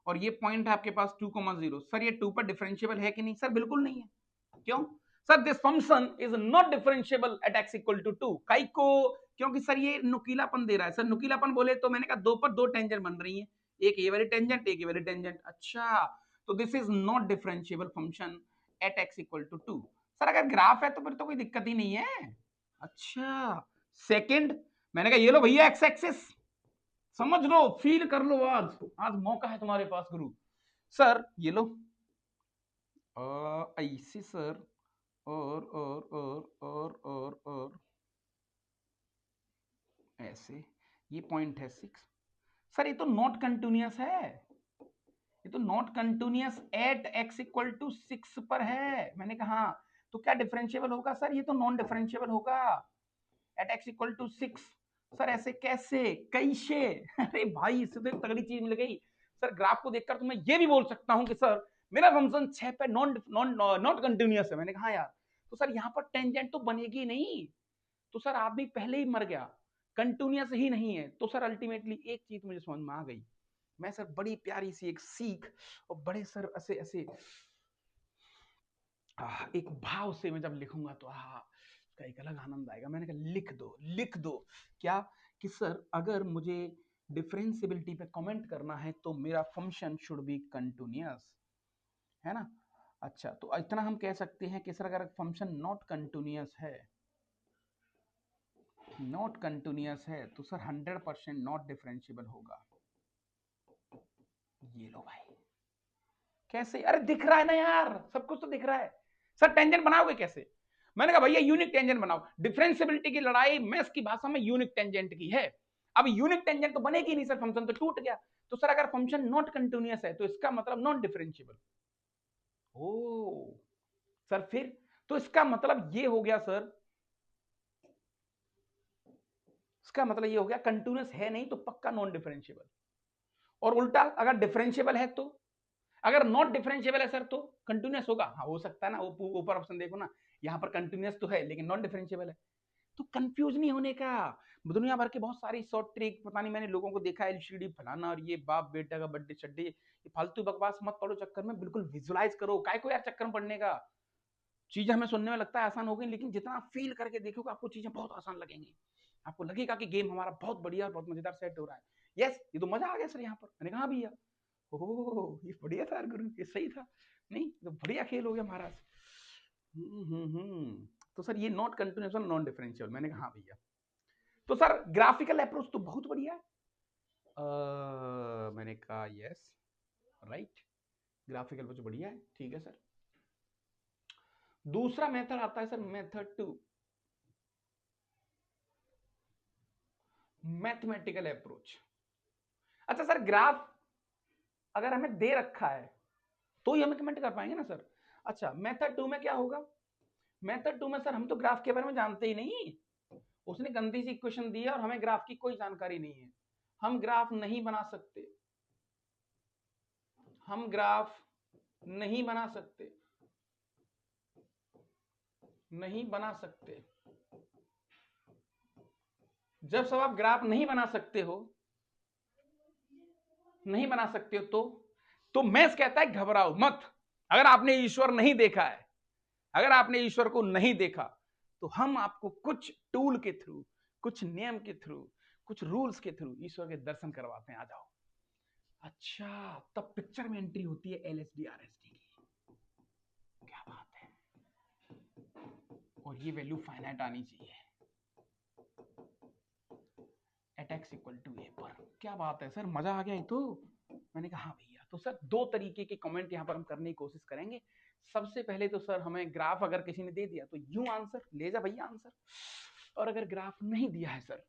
[SPEAKER 1] और ये पॉइंट है आपके पास 2,0। सर ये 2 पर डिफरेंशिएबल है कि नहीं? सर बिल्कुल नहीं है। क्यों? Sir this function is not differentiable at X equal to 2। काई को? क्योंकि सर ये नुकीलापन दे रहा है। सर नुकीलापन बोले तो मैंने कहा 2 पर 2 टेंजेंट बन रही है, एक ये वाली टेंजेंट, एक ये वाली टेंजेंट। अच्छा, तो this is not differentiable function at X equal to 2। Sir अगर ग्राफ है तो फिर तो कोई दिक्कत ही नहीं है। अच्छा, सेकंड, मैंने कहा ये लो भैया एक्स एक्सिस, समझ लो, फील कर लो, आज आज मौका है तुम्हारे पास गुरु। सर ये लो ऐसे सर, और ऐसे, ये पॉइंट है 6। सर ये तो नॉट कंटिन्यूअस है, ये तो not continuous at X equal to 6 पर है। मैंने कहा हाँ, तो क्या डिफरेंशिएबल होगा? सर ये तो नॉन डिफरेंशिएबल होगा at X equal to 6। Sir ऐसे कैसे, कैसे? अरे भाई इससे तो एक तगड़ी चीज मिल गई। सर ग्राफ को देखकर तो मैं ये भी बोल सकता हूं कि सर मेरा फंक्शन 6 पे नॉन नॉन नॉट कंटिन्यूअस है। मैंने कहा यार, तो सर यहाँ पर टेंजेंट तो बनेगी नहीं, तो सर आदमी पहले ही मर गया, कंटिन्यूअस ही नहीं है। तो सर अल्टीमेटली एक चीज मुझे समझ में आ गई। मैं सर बड़ी प्यारी सी एक सीख और बड़े सर ऐसे ऐसे एक भाव से मैं जब लिखूंगा तो उसका एक अलग आनंद आएगा। मैंने कहा लिख दो, लिख दो। क्या? कि सर अगर मुझे डिफरेंशिएबिलिटी पे कमेंट करना है तो मेरा फंक्शन शुड बी कंटिन्यूअस, है ना। अच्छा, तो इतना हम कह सकते हैं कि सर अगर फंक्शन नॉट कंटिन्यूअस है, नॉट कंटिन्यूअस है, तो सर 100% नॉट डिफरेंशिएबल होगा। ये लो भाई, कैसे? अरे दिख रहा है ना यार, सब कुछ तो दिख रहा है। सर टेंजेंट बनाओगे कैसे? मैंने कहा भैया यूनिक टेंजेंट बनाओ। डिफरेंशिएबिलिटी की लड़ाई मैथ्स की भाषा में यूनिक टेंजेंट की है। अब यूनिक टेंजेंट तो बनेगी नहीं सर, फंक्शन तो टूट गया। तो सर अगर फंक्शन नॉट कंटिन्यूअस है तो इसका मतलब नॉन डिफरेंशिएबल। ओ सर, फिर तो इसका मतलब ये हो गया सर, इसका मतलब ये हो गया कंटिन्यूअस है नहीं तो पक्का नॉन डिफरेंशिएबल। और उल्टा अगर डिफरेंशिएबल है तो, अगर नॉट डिफरेंशिएबल है सर तो कंटिन्यूअस होगा। हाँ हो सकता है ना, ऊपर ऑप्शन देखो ना, यहाँ पर कंटिन्यूअस तो है लेकिन नॉन डिफरेंशिएबल है। तो कंफ्यूज नहीं होने का। दुनिया भर की बहुत सारी शॉर्ट ट्रिक, पता नहीं मैंने लोगों को देखा है एलसीडी फलाना और ये बाप बेटा का बर्थडे चड्डे, ये फालतू बकवास मत पढ़ो चक्कर में, बिल्कुल विजुलाइज करो। काय को यार चक्कर में पढ़ने का? चीजें हमें सुनने में लगता है आसान हो गई, लेकिन जितना आप फील करके देखोगे आपको चीजें बहुत आसान लगेंगी। आपको लगेगा कि गेम हमारा बहुत बढ़िया और बहुत मजेदार सेट हो रहा है। यस, ये तो मजा आ गया सर यहाँ पर। मैंने कहा भैया, ओह ये बढ़िया था यार गुरु, ये सही था। नहीं तो बढ़िया खेल हो गया महाराज। तो सर ये नॉट कंटिन्यूअस और नॉन डिफरेंशियल। मैंने कहा हाँ भैया। तो सर ग्राफिकल अप्रोच तो बहुत बढ़िया है। मैंने कहा यस, राइट, ग्राफिकल अप्रोच बढ़िया है, ठीक है सर। दूसरा मेथड आता है सर, मेथड 2, मैथमेटिकल अप्रोच। अच्छा सर, ग्राफ अगर हमें दे रखा है तो ही हमें कमेंट कर पाएंगे ना सर। अच्छा, मेथड 2 में क्या होगा? मेथड 2 में सर हम तो ग्राफ के बारे में जानते ही नहीं, उसने गंदी सी इक्वेशन दी है और हमें ग्राफ की कोई जानकारी नहीं है। हम ग्राफ नहीं बना सकते, हम ग्राफ नहीं बना सकते, नहीं बना सकते। जब सब आप ग्राफ नहीं बना सकते हो नहीं बना सकते हो तो मैथ्स कहता है घबराओ मत। अगर आपने ईश्वर नहीं देखा है, अगर आपने ईश्वर को नहीं देखा, तो हम आपको कुछ टूल के थ्रू, कुछ नियम के थ्रू, कुछ रूल्स के थ्रू ईश्वर के दर्शन करवाते हैं। आ जाओ। अच्छा, तब पिक्चर में एंट्री होती है एलएसडी आरएसडी की। क्या बात है। और ये वैल्यू फाइनाइट आनी चाहिए, eight X equal to A पर। क्या बात है सर, मजा आ गया ये तो। मैंने कहा हाँ भैया। तो सर दो तरीके के कमेंट यहाँ पर हम करने की कोशिश करेंगे। सबसे पहले तो सर हमें ग्राफ अगर किसी ने दे दिया तो यूं आंसर ले जा भैया आंसर, और अगर ग्राफ नहीं दिया है सर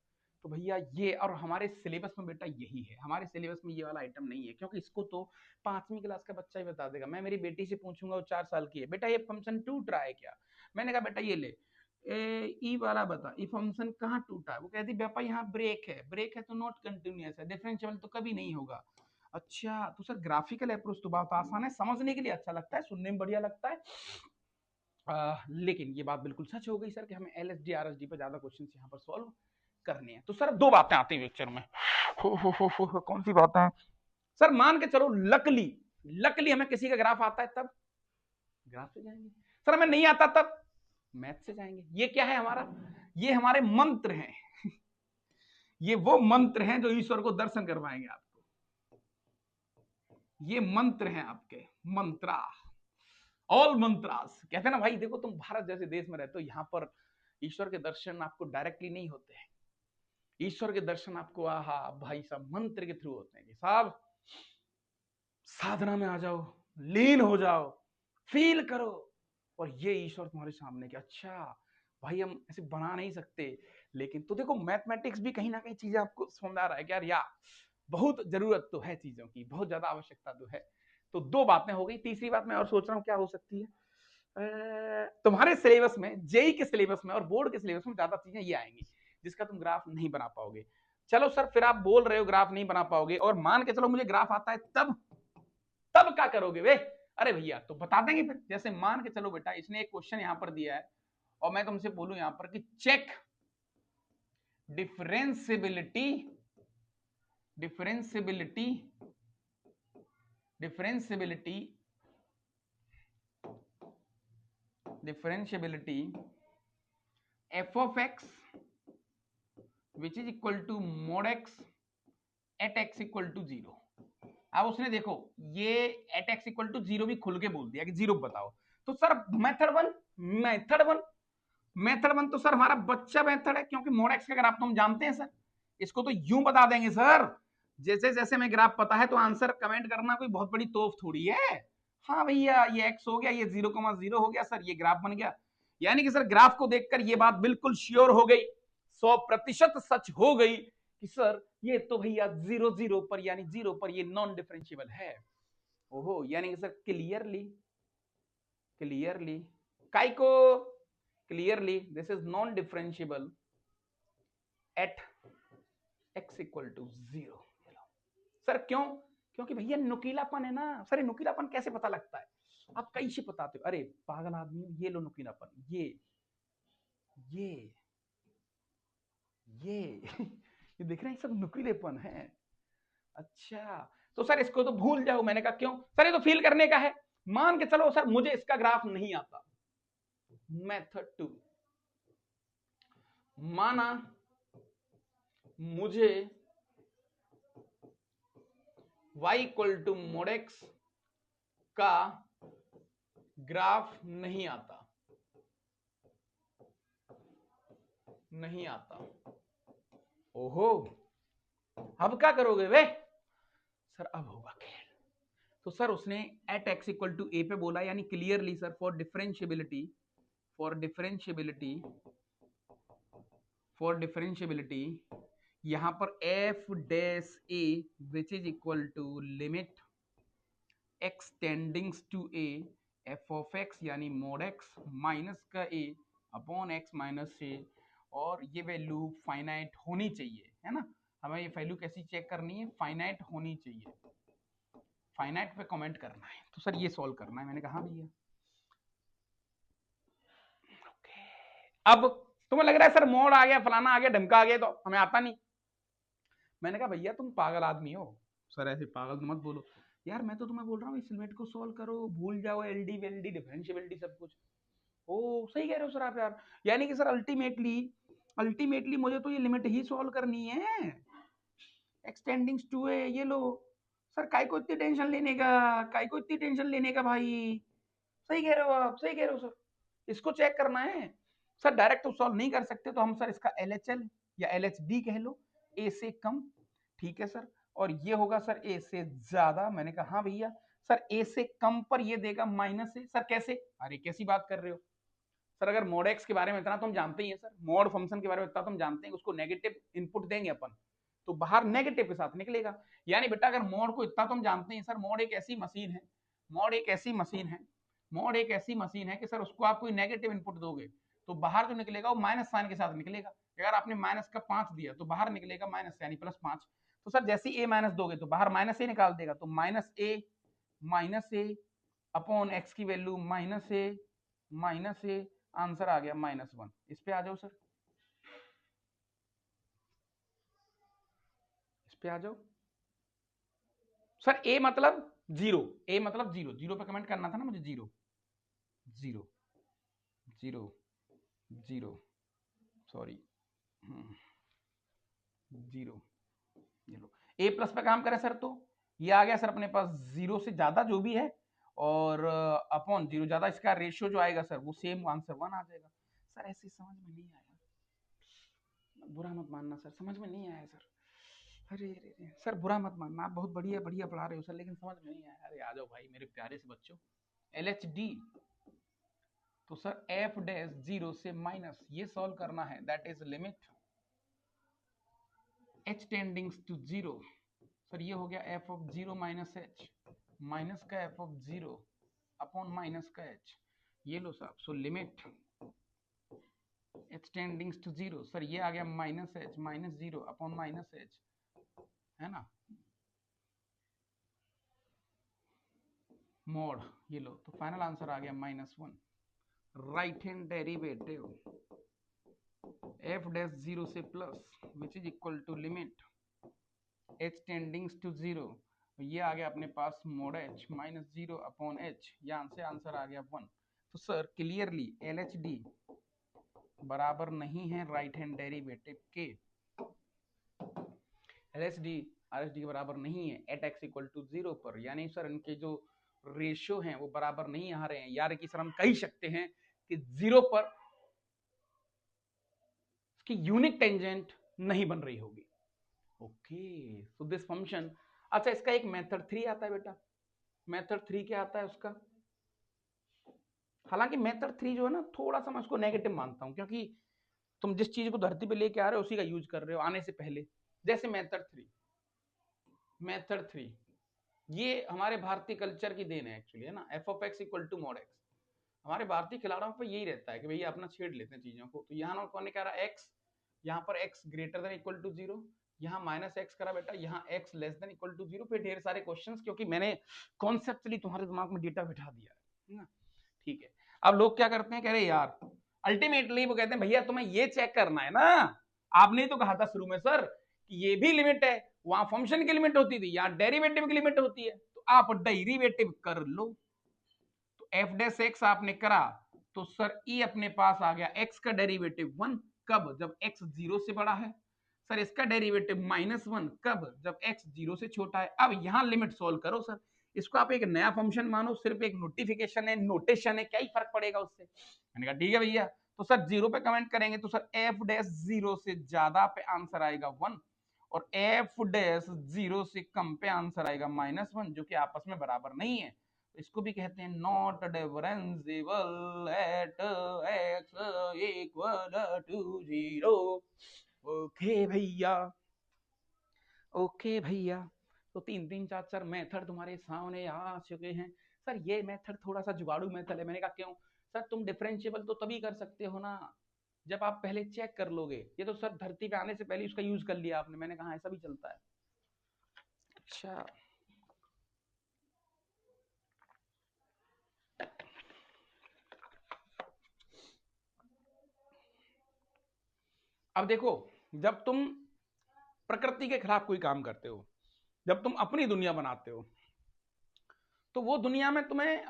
[SPEAKER 1] तो भैया ये, और हमारे सिलेबस में बेटा यही है, हमारे सिलेबस में ये वाला आइटम नहीं है, क्योंकि इसको तो 5वीं क्लास का बच्चा ही बता देगा। मैं मेरी बेटी से पूछूंगा, वो 4 साल की है, बेटा ये फंक्शन टूट रहा है क्या? मैंने कहा बेटा ये ले ई वाला बता, ई फंक्शन कहाँ टूटा है? वो कहती पापा यहाँ ब्रेक है, ब्रेक है तो नॉट कंटिन्यूअस है, डिफरेंशियल तो कभी नहीं होगा। अच्छा तो सर ग्राफिकल अप्रोच तो बहुत आसान है, समझने के लिए अच्छा लगता है, सुनने में बढ़िया लगता है, लेकिन ये बात बिल्कुल सच हो गई सर कि हमें एलएसडी आरएसडी पर ज्यादा क्वेश्चन यहाँ पर सॉल्व करने हैं। तो सर दो बातें आती हैं पिक्चर में। हो, कौन सी बातें हैं सर? मान के चलो लकली लकली हमें किसी का ग्राफ आता है तब ग्राफ से जाएंगे, सर हमें नहीं आता तब मैथ से जाएंगे। ये क्या है हमारा? ये हमारे मंत्र हैं। ये वो मंत्र हैं जो ईश्वर को दर्शन करवाएंगे आपको। ये मंत्र हैं आपके, मंत्रा, ऑल मंत्रास। कहते हैं ना भाई, देखो तुम भारत जैसे देश में रहते हो, यहां पर ईश्वर के दर्शन आपको डायरेक्टली नहीं होते हैं। ईश्वर के दर्शन आपको आहा भाई साहब मंत्र के थ्रू होते हैं कि साहब साधना में आ जाओ, लीन हो जाओ, फील करो, और ये ईश्वर तुम्हारे सामने। कि अच्छा भाई हम ऐसे बना नहीं सकते, लेकिन तो देखो मैथमेटिक्स भी कहीं ना कहीं चीजें आपको समझ आ रहा है कि यार बहुत जरूरत तो है चीजों की, बहुत ज्यादा आवश्यकता तो है। तो दो बातें हो गई। तीसरी बात मैं और सोच रहा हूँ क्या हो सकती है। तुम्हारे सिलेबस में, जेई के सिलेबस में और बोर्ड के सिलेबस में ज्यादा चीजें ये आएंगी जिसका तुम ग्राफ नहीं बना पाओगे। चलो सर फिर आप बोल रहे हो ग्राफ नहीं बना पाओगे, और मान के चलो मुझे ग्राफ आता है तब तब क्या करोगे वे? अरे भैया तो बता देंगे फिर। जैसे मान के चलो बेटा इसने एक क्वेश्चन यहां पर दिया है और मैं तुमसे बोलूं यहां पर कि check differentiability differentiability differentiability differentiability F of X which is equal to mod X at X equal to 0। अब उसने देखो ये एट एक्स इक्वल टू 0 भी खुल के बोल दिया कि 0 बताओ। तो sir method one, method one method one तो सर हमारा बच्चा मेथड है, क्योंकि मोड एक्स का ग्राफ तो हम जानते हैं सर। इसको तो यूं बता देंगे सर, जैसे जैसे हमें ग्राफ पता है तो आंसर कमेंट करना कोई बहुत बड़ी तोफ थोड़ी है। हाँ भैया ये एक्स हो गया, ये 0,0 हो गया सर, ये ग्राफ बन गया। यानी कि सर ग्राफ को देखकर ये बात बिल्कुल श्योर हो गई, 100% सच हो गई कि सर ये तो भैया 0 पर, यानी 0 पर ये नॉन डिफरेंशिएबल है। ओहो, यानी कि सर क्लियरली क्लियरली काय को clearly this is non differentiable at X equal to 0। Sir क्यों? क्योंकि भैया नुकीलापन है ना सर। नुकीलापन कैसे पता लगता है? आप कैसे बताते हो? अरे पागल आदमी, ये लो नुकीलापन, ये ये देख रहे हैं सब नुकीलेपन है। अच्छा तो सर इसको तो भूल जाओ। मैंने कहा क्यों? सर ये तो फील करने का है। मान के चलो सर मुझे इसका ग्राफ नहीं आता, मेथड 2 माना मुझे y equal to mod X का ग्राफ नहीं आता, नहीं आता। ओहो, अब क्या करोगे वे? सर अब होगा खेल। तो सर उसने at X equal to A पे बोला, यानी क्लियरली सर फॉर डिफरेंशिएबिलिटी यहां पर F dash A which is equal to limit X tends to A F of X यानी मोड एक्स माइनस का A upon X minus A, और ये value finite होनी चाहिए, है ना। हमें ये वैल्यू कैसी चेक करनी है? फाइनाइट होनी चाहिए, फाइनाइट पे कमेंट करना है। तो सर ये सॉल्व करना है। मैंने कहा भैया अब तुम्हें लग रहा है सर मोड आ गया, फलाना आ गया, ढमका आ गया, तो हमें आता नहीं। मैंने कहा भैया तुम पागल आदमी हो, सर ऐसे पागल तो मत बोलो यार, मैं तो तुम्हें बोल रहा हूँ इस लिमिट को सोल्व करो, भूल जाओ एलडी वेलडी डिफरेंशियबिलिटी सब कुछ। ओ सही कह रहे हो सर आप यार, यानी कि सर अल्टीमेटली अल्टीमेटली मुझे तो ये लिमिट ही सॉल्व करनी है, एक्सटेंडिंग टू है, ये लो। सर काय को इतनी टेंशन लेने का, काय को इतनी टेंशन लेने का भाई, सही कह रहे हो आप, सही कह रहे हो सर, इसको चेक करना है। सर डायरेक्ट तो सॉल्व नहीं कर सकते, तो हम सर इसका LHL या LHD कह लो, ए से कम, ठीक है सर, और ये होगा सर ए से ज्यादा। मैंने कहा हाँ भैया। सर ए से कम पर ये देगा माइनस ए, सर कैसे, अरे कैसी बात कर रहे हो सर, अगर मोड एक्स के बारे में इतना तो हम जानते ही हैं सर, मोड फंक्शन के बारे में इतना तो हम जानते हैं, उसको नेगेटिव इनपुट देंगे अपन तो बाहर नेगेटिव के साथ निकलेगा। यानी बेटा अगर मोड को इतना तो हम जानते हैं सर, मोड एक ऐसी मशीन है, मोड एक ऐसी मशीन है, मोड एक ऐसी मशीन है कि सर उसको आप कोई नेगेटिव इनपुट दोगे तो बाहर जो निकलेगा वो माइनस साइन के साथ निकलेगा। अगर आपने माइनस का 5 दिया तो बाहर निकलेगा माइनस यानी +5। तो सर जैसे ए माइनस दोगे तो बाहर माइनस ए निकाल देगा, तो माइनस ए अपॉन एक्स की वैल्यू माइनस ए, आंसर आ गया -1। इस पे आ जाओ सर, इस पे आ जाओ सर। ए मतलब जीरो, ए मतलब जीरो, जीरो पे कमेंट करना था ना मुझे, zero zero zero zero, sorry zero, ये लो। ए प्लस पे काम करें सर तो ये आ गया सर अपने पास जीरो से ज्यादा जो भी है, और अपॉन जीरो ज्यादा, इसका रेशियो जो आएगा सर वो सेम आंसर 1 आ जाएगा। सर ऐसे समझ में नहीं आया, बुरा मत मानना सर, समझ में नहीं आया सर, अरे अरे सर बुरा मत मानना, आप बहुत बढ़िया बढ़िया पढ़ा रहे हो सर, लेकिन समझ में नहीं आया। अरे आ जाओ भाई मेरे प्यारे से बच्चों, LHD, तो सर एफ डैश जीरो से माइनस ये सॉल्व करना है, that is limit h tending to zero. Sir ये हो गया f of zero minus H, minus का f of zero upon minus का h, ये लो साहब। So limit h tending to zero, sir ये आ गया minus H minus zero upon minus H, है ना, मोड, ये लो। तो फाइनल आंसर आ गया -1। Right hand derivative f dash zero से plus which is equal to limit h tending to zero, ये आ गया अपने पास मोड h -0 अपॉन h, यहाँ से आंसर आ गया 1। तो सर क्लियरली LHD बराबर नहीं है राइट हैंड डेरिवेटिव के, LHD RHD के बराबर नहीं है एट x इक्वल टू 0 पर, यानी सर इनके जो रेशियो हैं वो बराबर नहीं आ रहे हैं, यार कि सर हम कह सकते हैं कि 0 पर इसकी यूनिक टेंजेंट नहीं बन रही होगी। ओके सो दिस फंक्शन, अच्छा इसका एक मेथड 3 आता है बेटा, मेथड 3 क्या आता है उसका, हालांकि मेथड 3 जो है ना थोड़ा सा मैं उसको नेगेटिव मानता हूं, क्योंकि तुम जिस चीज को धरती पे लेके आ रहे हो उसी का यूज कर रहे हो आने से पहले। जैसे मेथड 3 ये हमारे भारतीय कल्चर की देन है एक्चुअली, है ना, F of X equal to mod X. हमारे भारतीय खिलाड़ियों पर यही रहता है कि भैया अपना छेड़ लेते हैं चीजों को। तो यहाँ ना कौन ने कह रहा एक्स, यहाँ पर X greater than equal to zero, यहाँ माइनस एक्स करा बेटा, यहाँ X less than equal to zero, फिर ढेर सारे क्वेश्चंस, क्योंकि मैंने कॉन्सेप्चुअली तुम्हारे दिमाग में डेटा बिठा दिया है ना, ठीक है। अब लोग क्या करते हैं, कह रहे यार अल्टीमेटली वो कहते हैं भैया तुम्हें ये चेक करना है ना, आपने तो कहा था शुरू में सर कि ये भी लिमिट है, वहां फंक्शन की लिमिट होती थी, यहाँ डेरिवेटिव की लिमिट होती है, तो आप डेरिवेटिव कर लो। तो एफ डैश एक्स आपने करा तो सर ई अपने पास आ गया एक्स का डेरिवेटिव 1, कब, जब एक्स जीरो से बड़ा है। सर इसका डेरिवेटिव -1 कब, जब एक्स जीरो से छोटा है। अब यहां लिमिट सोल्व करो सर, इसको आप एक नया फंक्शन मानो, सिर्फ एक नोटिफिकेशन है, नोटेशन है, क्या ही फर्क पड़ेगा उससे। मैंने कहा ठीक है भैया, तो सर जीरो पे कमेंट करेंगे तो सर एफ डैश जीरो से ज्यादा पे आंसर आएगा 1, और एफ डैश जीरो से कम पे आंसर आएगा -1, जो कि आपस में बराबर नहीं है। इसको भी कहते हैं not differentiable at X equal to zero. Okay भैया, ओके भैया। तो 3 3 4 4 मेथड तुम्हारे सामने आ चुके हैं। सर ये मेथड थोड़ा सा जुगाड़ू मेथड है। मैंने कहा क्यों सर, तुम डिफरेंशिएबल तो तभी कर सकते हो ना जब आप पहले चेक कर लोगे। ये तो सर धरती पे आने से पहले उसका यूज कर लिया आपने। मैंने कहा ऐसा भी चलता है। अच्छा अब देखो, जब तुम प्रकृति के खिलाफ कोई काम करते हो, जब तुम अपनी दुनिया बनाते हो तो वो दुनिया में तुम्हें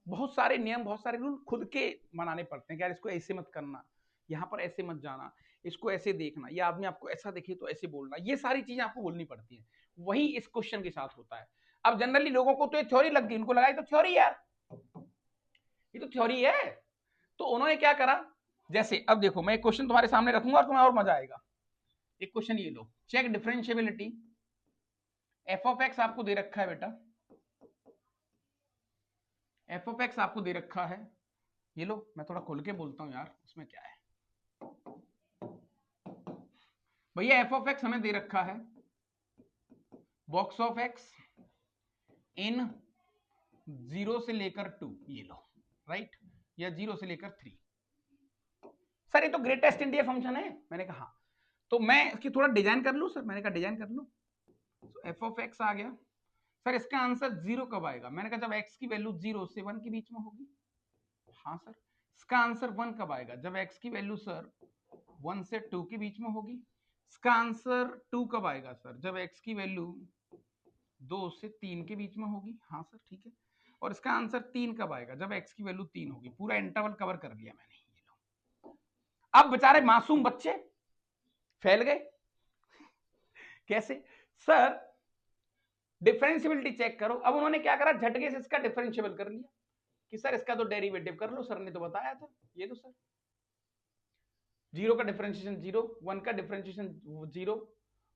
[SPEAKER 1] बहुत सारे नियम, बहुत सारे रूल खुद के बनाने पड़ते हैं कि यार इसको ऐसे मत करना, यहाँ पर ऐसे मत जाना, इसको ऐसे देखना, ये आदमी आपको ऐसा देखे तो ऐसे बोलना, ये सारी चीजें आपको बोलनी पड़ती हैं। वही इस क्वेश्चन के साथ होता है। अब जनरली लोगों को तो ये थ्योरी लग गई, उनको लगा ये तो थ्योरी यार, ये तो थ्योरी है। तो उन्होंने क्या करा, जैसे अब देखो मैं एक क्वेश्चन तुम्हारे सामने रखूंगा और तुम्हें और मजा आएगा। एक क्वेश्चन ये लो, check differentiability. F of X आपको दे रखा है बेटा, एफ ऑफ एक्स आपको दे रखा है, ये लो मैं थोड़ा खोल के बोलता हूं यार उसमें क्या है। भैया एफ ऑफ एक्स हमें दे रखा है बॉक्स ऑफ एक्स इन 0 से लेकर 2, ये लो राइट, या 0 से लेकर 3। सर ये तो ग्रेटेस्ट इंडिया फंक्शन है। मैंने कहा तो मैं इसकी थोड़ा डिजाइन कर लूं सर, मैंने कहा डिजाइन कर लूं। तो एफ ऑफ एक्स आ गया सर, इसका आंसर 0 कब आएगा? मैंने कहा जब एक्स की वैल्यू 0 से 1 के बीच में होगी। हाँ सर। इसका आंसर 1 कब आएगा? जब एक्स की वैल्यू सर 1 से 2 के बीच में होगी। इसका आंसर 2 कब आएगा सर? जब एक्स की वैल्यू 2 से 3 के बीच में होगी। हाँ सर ठीक है। और इसका आंसर 3 कब आएगा? जब एक्स की वैल्यू 3 होगी। पूरा इंटरवल कवर कर लिया मैंने। अब बेचारे मासूम बच्चे फैल गए। कैसे सर? डिफरेंशियबिलिटी चेक करो। अब उन्होंने क्या करा, झटके से इसका डिफरेंशियबल कर लिया कि सर इसका तो डेरिवेटिव कर लो, सर ने तो बताया था। ये तो सर 0 का डिफरेंशिएशन 0, 1 का डिफरेंशिएशन 0,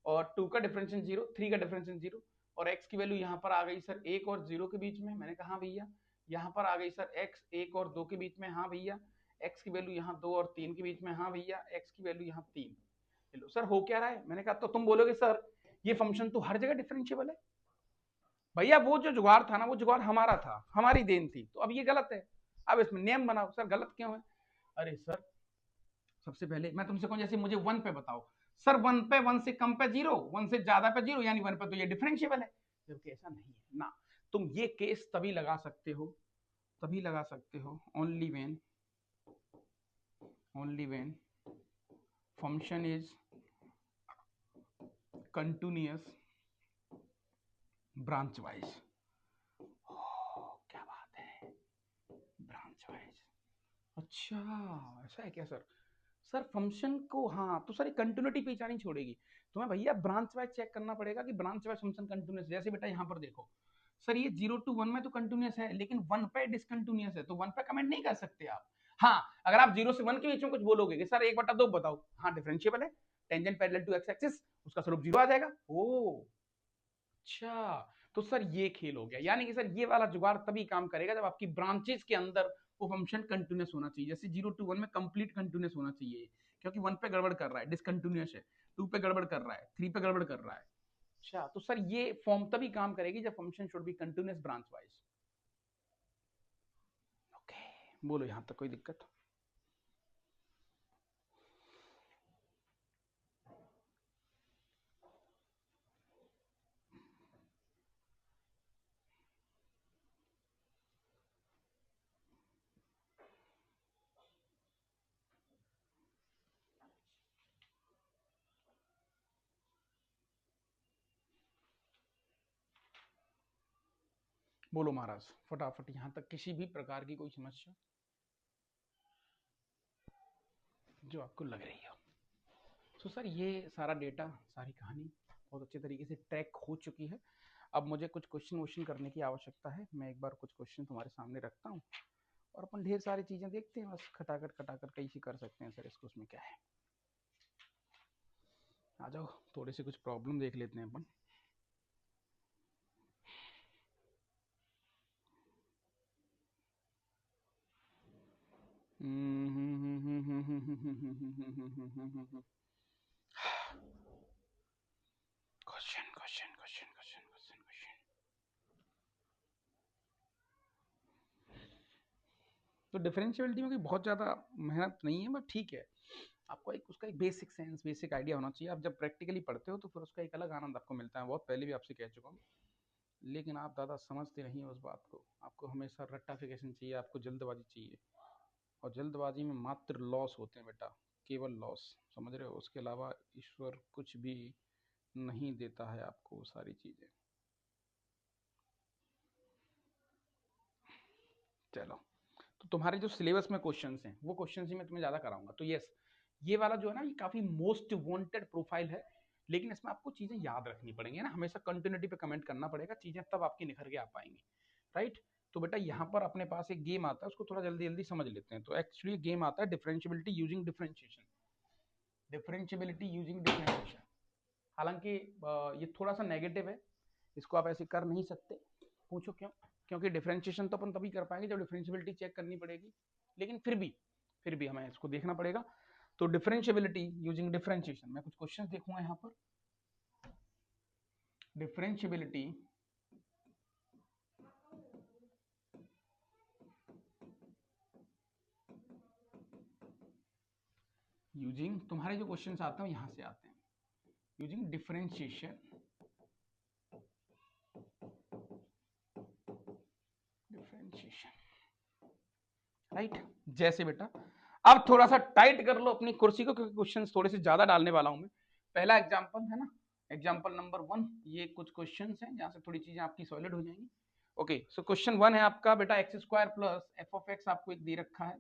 [SPEAKER 1] और 2 का डिफरेंशिएशन 0, 3 का डिफरेंशिएशन 0, और x की वैल्यू यहां पर आ गई सर 1 और 0 के बीच में। मैंने कहा हाँ भैया। यहां पर आ गई सर x 1 और 2 के बीच में। हाँ भैया। x की वैल्यू यहां 2 और 3 के बीच में। हाँ भैया। x की वैल्यू यहां 3। हेलो सर हो क्या रहा है? मैंने कहा तो तुम बोलोगे सर ये फंक्शन तो हर जगह डिफरेंशिएबल है। भैया वो जो जुगाड़ था ना, वो जुगाड़ हमारा था, हमारी देन थी। तो अब ये गलत है, अब इसमें नियम बनाओ। सर गलत क्यों है? अरे सर सबसे पहले मैं तुमसे कहूं, जैसे मुझे 1 पे बताओ सर, 1 पे 1 से कम पे 0, 1 से ज्यादा पे 0, यानी 1 पे तो ये डिफरेंशिएबल है। जबकि ऐसा नहीं है ना। तुम ये केस तभी लगा सकते हो, तभी लगा सकते हो only when function is continuous branch wise. क्या बात है, ब्रांच वाइज। अच्छा ऐसा है क्या सर? सर फंक्शन को, हाँ तो सर कंटिन्यूटी पीछा नहीं छोड़ेगी। तुम्हें भैया ब्रांच वाइज चेक करना पड़ेगा कि ब्रांच वाइज फंक्शन कंटिन्यूअस। जैसे बेटा यहाँ पर देखो सर, ये 0 to 1 में तो कंटिन्यूअस है, लेकिन 1 पे डिसकंटिन्यूअस है, तो 1 पे कमेंट नहीं कर सकते आप। हाँ अगर आप 0 से 1 के बीच में कुछ बोलोगे कि सर 1/2 बताओ, हाँ डिफरेंशिएबल है, tangent parallel to X axis, उसका स्वरूप 0 आ जाएगा। ओ अच्छा, तो सर ये खेल हो गया। यानी कि सर ये वाला जुगाड़ तभी काम करेगा जब आपकी ब्रांचेस के अंदर वो फंक्शन कंटिन्यूअस होना चाहिए। जैसे 0 to 1 में कंप्लीट कंटिन्यूअस होना चाहिए, क्योंकि 1 पे गड़बड़ कर रहा है, डिसकंटिन्यूअस है, 2 पे गड़बड़ कर रहा है, 3 पे गड़बड़ कर रहा है। अच्छा तो सर ये फॉर्म तभी काम करेगी जब function should be continuous branch wise. Okay, बोलो यहां तक कोई दिक्कत? बोलो महाराज फटाफट, यहां तक किसी भी प्रकार की कोई समस्या जो आपको लग रही हो? तो सर ये सारा डेटा, सारी कहानी बहुत अच्छे तरीके से ट्रैक हो चुकी है। अब मुझे कुछ क्वेश्चन वोश्चन करने की आवश्यकता है। मैं एक बार कुछ क्वेश्चन तुम्हारे सामने रखता हूँ और अपन ढेर सारी चीजें देखते हैं, बस खटाखट खटाखट कैसे कर सकते हैं सर इसको, उसमें क्या है। आ जाओ थोड़े से कुछ प्रॉब्लम देख लेते हैं अपन। Question question question question question question. तो डिफरेंशियबिलिटी में कोई बहुत ज़्यादा मेहनत नहीं है, बट ठीक है। आपको एक उसका एक बेसिक सेंस, बेसिक आइडिया होना चाहिए। आप जब प्रैक्टिकली पढ़ते हो तो फिर उसका एक अलग आनंद आपको मिलता है। बहुत पहले भी आपसे कह चुका हूँ, लेकिन आप ज़्यादा समझते नहीं हो उस बात को। आपको हमेशा रट्टाफिकेशन चाहिए, आपको जल्दबाजी चाहिए, और जल्दबाजी में मात्र लॉस होते हैं बेटा, केवल लॉस। समझ रहे हो? उसके अलावा ईश्वर कुछ भी नहीं देता है आपको, वो सारी चीज़ें। चलो, तो तुम्हारे जो सिलेबस में क्वेश्चंस हैं वो क्वेश्चंस ही मैं तुम्हें ज्यादा कराऊंगा। तो यस, ये वाला जो है ना, ये काफी मोस्ट वांटेड प्रोफाइल है, लेकिन इसमें आपको चीजें याद रखनी पड़ेंगी ना, हमेशा कंटिन्यूटी पे कमेंट करना पड़ेगा, चीजें तब आपकी निखर के आ पाएंगी, राइट। तो बेटा यहाँ पर अपने पास एक गेम आता है, उसको थोड़ा जल्दी जल्दी समझ लेते हैं। तो एक्चुअली गेम आता है differentiability using differentiation, differentiability using differentiation. हालांकि ये थोड़ा सा नेगेटिव है, इसको आप ऐसे कर नहीं सकते। पूछो क्यों? क्योंकि डिफरेंशिएशन तो अपन तभी कर पाएंगे जब डिफरेंशियबिलिटी चेक करनी पड़ेगी, लेकिन फिर भी हमें इसको देखना पड़ेगा। तो डिफरेंशियबिलिटी यूजिंग डिफरेंशिएशन, मैं कुछ क्वेश्चन देखूंगा यहाँ पर। डिफरेंशियबिलिटी यूजिंग, तुम्हारे जो क्वेश्चन आते हैं यहां से आते हैं, यूजिंग डिफरेंशिएशन, राइट। जैसे बेटा अब थोड़ा सा टाइट कर लो अपनी कुर्सी को, क्योंकि क्वेश्चन थोड़े से ज्यादा डालने वाला हूं मैं। पहला एग्जाम्पल है ना, एग्जाम्पल नंबर 1, ये कुछ क्वेश्चन हैं जहां से थोड़ी चीजें आपकी सॉलिड हो जाएंगी। ओके, सो क्वेश्चन 1 है आपका बेटा x square plus F of X, आपको एक दे रखा है,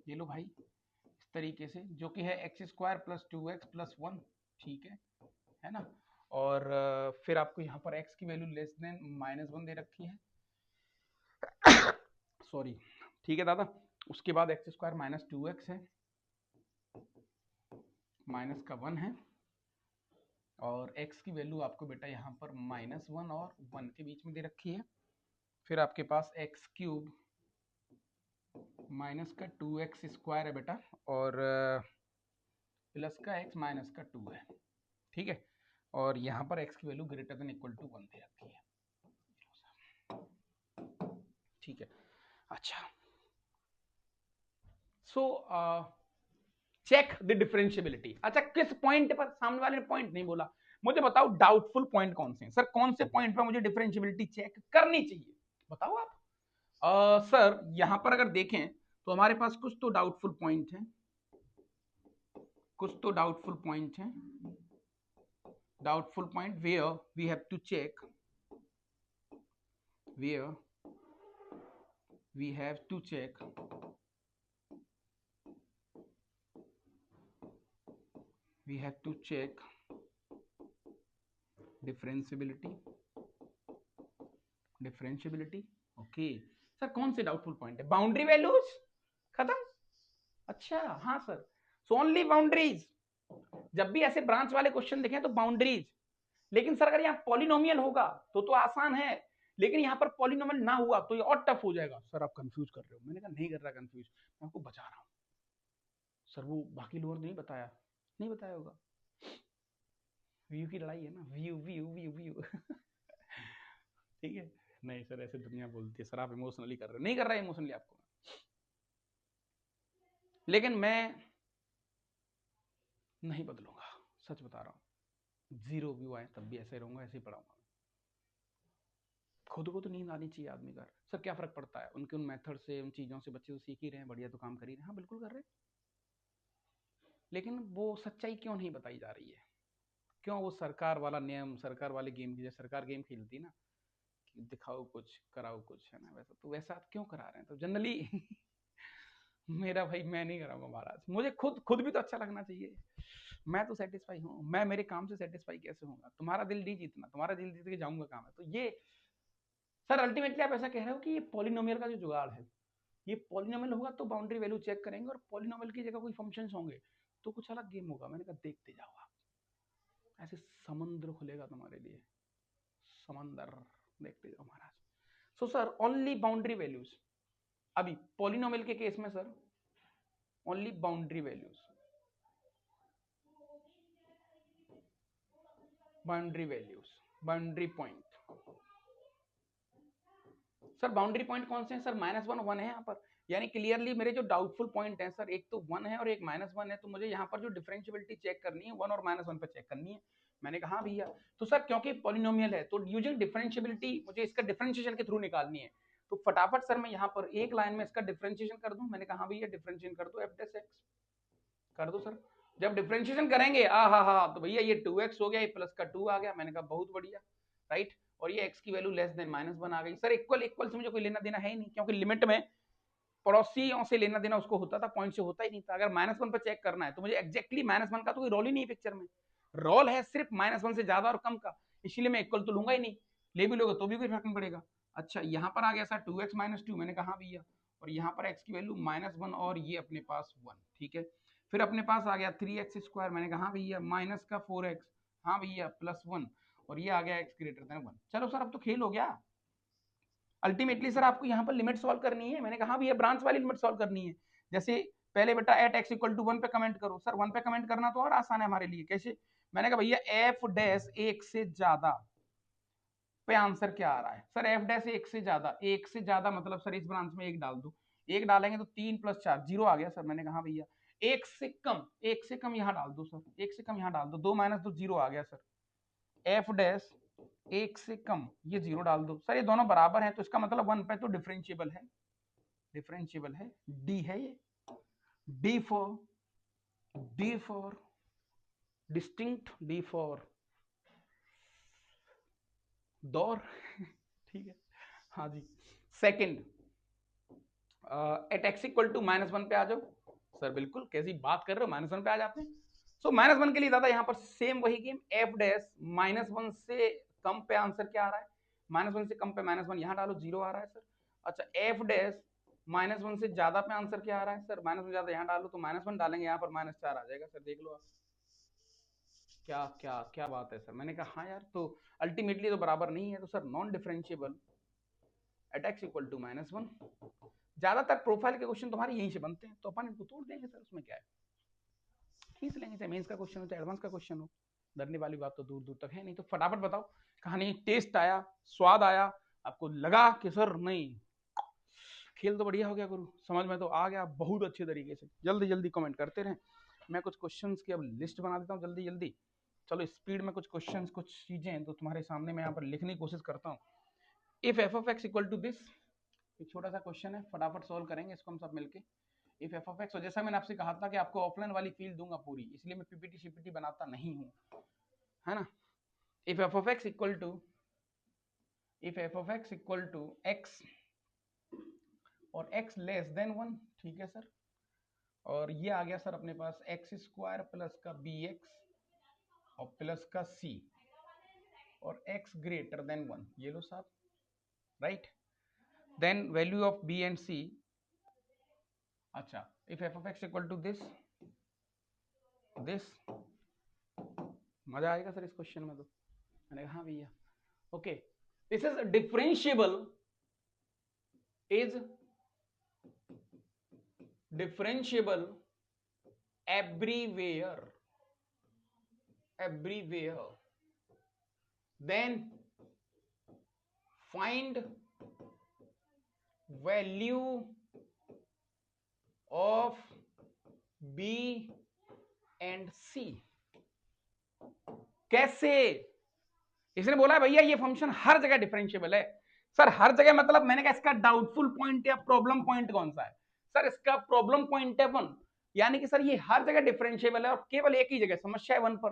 [SPEAKER 1] ये लो भाई, इस तरीके से, जो कि है x square plus 2x plus 1, ठीक है ना। और फिर आपको यहाँ पर x की वैल्यू लेस देन -1 दे रखी है, सॉरी, ठीक है दादा। उसके बाद एक्स स्क्वायर माइनस 2x है, माइनस का 1 है, और x की वैल्यू आपको बेटा यहाँ पर -1 और 1 के बीच में दे रखी है। फिर आपके पास एक्स क्यूब माइनस का 2x स्क्वायर है बेटा, और प्लस का x माइनस का 2 है, ठीक है। और यहाँ पर x की value greater than equal to 1 दे रखी है, ठीक है। अच्छा, सो चेक द डिफरेंशियबिलिटी। अच्छा, किस पॉइंट पर, सामने वाले ने पॉइंट नहीं बोला, मुझे बताओ डाउटफुल पॉइंट कौन से हैं सर, कौन से पॉइंट पर मुझे डिफरेंशियबिलिटी चेक करनी चाहिए, बताओ आप। सर यहां पर अगर देखें तो हमारे पास कुछ तो डाउटफुल पॉइंट है, कुछ तो डाउटफुल पॉइंट है, doubtful point where we have to check, where we have to check we have to check differentiability. Okay sir, कौन से डाउटफुल पॉइंट है? बाउंड्री वैल्यूज खत्म, अच्छा हाँ सर, सो ओनली बाउंड्रीज। जब भी ऐसे ब्रांच वाले क्वेश्चन देखें तो बाउंड्रीज। लेकिन सर अगर यहाँ पॉलिनोमियल होगा तो आसान है, लेकिन यहाँ पर पॉलिनोमियल ना हुआ तो ये और टफ हो जाएगा। सर आप कंफ्यूज कर रहे हो, मैंने कहा नहीं कर रहा कंफ्यूज, मैं आपको बचा रहा हूँ। सर वो बाकी लोगों ने नहीं बताया, नहीं बताया होगा, व्यू की लड़ाई है ना, व्यू व्यू व्यू व्यू ठीक है। नहीं सर, ऐसे दुनिया बोलती है सर, आप इमोशनली कर रहे हो, नहीं कर रहा है इमोशनली आपको, लेकिन मैं नहीं बदलूंगा, सच बता रहा हूँ। 0 व्यू आए तब भी ऐसे रहूंगा, ऐसे ही पढ़ाऊंगा। खुद को तो नींद आनी चाहिए आदमी का। सर क्या फर्क पड़ता है, उनके उन मेथड से, उन चीजों से बच्चे तो सीख ही रहे हैं, बढ़िया तो काम कर ही रहे हैं, हाँ बिल्कुल कर रहे हैं, लेकिन वो सच्चाई क्यों नहीं बताई जा रही है? क्यों वो सरकार वाला नियम, सरकार वाले गेम की, जैसे सरकार गेम खेलती है ना, कि दिखाओ कुछ कराओ कुछ, है ना, वैसा तो वैसा क्यों करा रहे हैं? तो जनरली मेरा भाई, मैं नहीं कराऊंगा महाराज, मुझे खुद खुद भी तो अच्छा लगना चाहिए। मैं तो सेटिस्फाई हूँ, मैं मेरे काम से सेटिस्फाई कैसे होऊंगा? तुम्हारा दिल नहीं जीतना, तुम्हारा दिल जीत के जाऊंगा काम है। तो ये सर अल्टीमेटली आप ऐसा कह रहे हो कि ये पॉलिनोमियल का जो जुगाड़ है, ये पॉलिनोमियल होगा तो बाउंड्री वैल्यू चेक करेंगे, और पॉलिनोमियल की जगह कोई फंक्शंस होंगे तो कुछ अलग गेम होगा। मैंने कहा देखते जाओ आप, ऐसे समुद्र खुलेगा तुम्हारे लिए, समंदर, देखते जाओ महाराज। So sir only boundary values, अभी पॉलिनोमियल के केस में sir only boundary values, boundary values, boundary point. Sir boundary point कौन से हैं सर? -1 1 है यहाँ पर, यानी क्लियरली मेरे जो डाउटफुल पॉइंट हैं सर, एक तो 1 है और एक -1 है, तो मुझे यहाँ पर जो डिफरेंशियबिलिटी चेक करनी है 1 और -1 पे चेक करनी है। मैंने कहा हाँ भैया, तो सर क्योंकि पॉलिनोमियल है तो यूजिंग डिफरेंशियबिलिटी मुझे इसका डिफरेंशिएशन के थ्रू निकालनी है। तो फटाफट सर मैं यहाँ पर एक लाइन में इसका डिफरेंशिएशन कर दूं। मैंने कहा हाँ भैया डिफरेंशिएशन कर दो, f' x कर दो सर। जब डिफरेंशिएशन करेंगे तो भैया ये 2x हो गया, ये प्लस का 2 आ गया। मैंने कहा बहुत बढ़िया, राइट। और ये x की वैल्यू लेस देन -1 आ गई। सर इक्वल इक्वल से मुझे कोई लेना देना है ही नहीं, क्योंकि लिमिट में पड़ोसियों से लेना देना उसको होता था, पॉइंट से होता ही नहीं था। अगर -1 पर चेक करना है तो मुझे एग्जैक्टली -1 का तो कोई रोल ही नहीं है पिक्चर में, रोल है सिर्फ -1 से ज्यादा और कम का, इसीलिए मैं इक्वल तो लूंगा ही नहीं, ले भी लोगे तो भी कोई फर्क नहीं पड़ेगा। अच्छा यहाँ पर आ गया सर 2x - 2, मैंने कहा भैया, और यहाँ पर x की वैल्यू -1 और ये अपने पास 1, ठीक है। फिर अपने पास आ गया 3x², मैंने कहा भैया माइनस का 4x, हाँ भैया +1, और ये आ गया x ग्रेटर देन 1। चलो सर अब तो खेल हो गया। अल्टीमेटली सर आपको यहाँ पर लिमिट सॉल्व करनी है, मैंने कहा भैया ब्रांच वाली लिमिट सॉल्व करनी है। जैसे पहले बेटा एट x = 1 पे कमेंट करो। सर 1 पे कमेंट करना तो और आसान है हमारे लिए, कैसे? मैंने कहा भैया f डैश 1 से ज्यादा पे आंसर क्या आ रहा है? सर f डैश 1 से ज्यादा, 1 से ज्यादा मतलब सर इस ब्रांच में 1 डाल दो, 1 डालेंगे तो 3 + 4 0 आ गया सर। मैंने कहा भैया 1 से कम, 1 से कम यहाँ डाल दो सर, 1 से कम यहाँ डाल दो, 2 - 2 0 आ गया सर। f डैश 1 से कम ये 0 डाल दो सर, ये दोनों बराबर हैं तो इसका मतलब 1 पे तो डिफरेंशिएबल है, डिफरेंशिएबल है, डी है ये, D for distinct, D for दौर ठीक है, हाँ जी। सेकंड एट x = -1 पे आ जाओ। सर बिल्कुल, कैसी बात कर रहे हो, -1 पे आ जाते हैं। सो -1 के लिए दादा यहाँ पर सेम वही गेम, f डैश -1 से कम पे आंसर क्या आ रहा है? -1 से कम पे -1 यहाँ डालो, 0 आ रहा है सर। अच्छा f डैश -1 से ज्यादा पे आंसर क्या आ रहा है? सर -1 ज्यादा यहाँ डालो तो -1 डालेंगे, यहाँ पर -4 आ जाएगा सर, देख लो आप। क्या क्या क्या बात है सर, मैंने कहा हाँ यार, तो अल्टीमेटली तो बराबर नहीं है, तो sir non differentiable at x = -1। ज्यादातर प्रोफाइल के क्वेश्चन तुम्हारे यहीं से बनते हैं, तो अपन इनको तोड़ देंगे सर, उसमें क्या है, खींच लेंगे, चाहे मेंस का क्वेश्चन हो चाहे एडवांस का क्वेश्चन हो, डरने वाली बात तो दूर दूर तक है नहीं। तो फटाफट बताओ, कहानी टेस्ट आया, स्वाद आया, आपको लगा कि सर नहीं खेल तो बढ़िया हो गया गुरु, समझ में तो आ गया बहुत अच्छे तरीके से। जल्दी जल्दी कमेंट करते रहें, मैं कुछ क्वेश्चंस की अब लिस्ट बना देता हूँ जल्दी जल्दी। चलो स्पीड में कुछ क्वेश्चंस, कुछ चीजें तो तुम्हारे सामने मैं यहाँ पर लिखने की कोशिश करता हूँ। If f of x = this, एक छोटा सा क्वेश्चन है, फटाफट सॉल्व करेंगे इसको हम सब मिलके। इफ f of x, और जैसा मैंने आपसे कहा था कि आपको ऑफलाइन वाली फील दूंगा पूरी, इसलिए मैं पीपीटी सीपीटी बनाता नहीं हूँ, है ना। If f of x = x और x <1, ठीक है सर। और ये आ गया सर अपने पास x² प्लस का bx और प्लस का c और x ग्रेटर देन 1, ये लो साहब, right. Then value of b and c। अच्छा, if f of x = this, मजा आएगा सर इस क्वेश्चन में तो। मैंने कहा हाँ भैया, okay, this is differentiable, is differentiable everywhere, then find value of b and c। कैसे? इसने बोला भैया ये फंक्शन हर जगह डिफरेंशिएबल है। सर हर जगह मतलब मैंने कहा इसका डाउटफुल पॉइंट या प्रॉब्लम पॉइंट कौन सा है? सर इसका प्रॉब्लम पॉइंट है 1, यानी कि सर ये हर जगह डिफरेंशिएबल है और केवल एक ही जगह समस्या है 1 पर।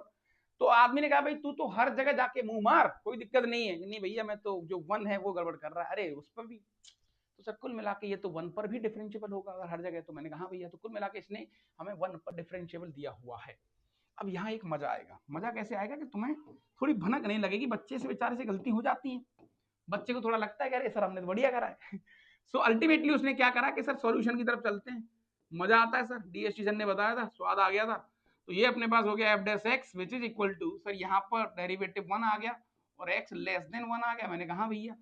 [SPEAKER 1] तो आदमी ने कहा भाई तू तो हर जगह जाके मुंह मार, कोई दिक्कत नहीं है। नहीं भैया मैं तो जो 1 है वो गड़बड़ कर रहा है, अरे उस पर भी तो सर कुल मिला के ये तो 1 पर भी डिफरेंशिएबल होगा अगर हर जगह। तो मैंने कहा भैया तो कुल मिला के इसने हमें 1 पर डिफरेंशिएबल दिया हुआ है। अब यहाँ एक मजा आएगा, मजा कैसे आएगा कि तुम्हें थोड़ी भनक नहीं लगेगी, बच्चे से बेचारे से गलती हो जाती है, बच्चे को थोड़ा लगता है कि अरे सर हमने तो बढ़िया करा है सो अल्टीमेटली उसने क्या करा कि सर सॉल्यूशन की तरफ चलते हैं, मजा आता है सर, डीएसटी सर ने बताया था, स्वाद आ गया था। तो ये अपने पास हो गया f dash x which is equal to, sir यहाँ पर डेरिवेटिव 1 आ गया और x लेस देन 1 आ गया। मैंने कहा भैया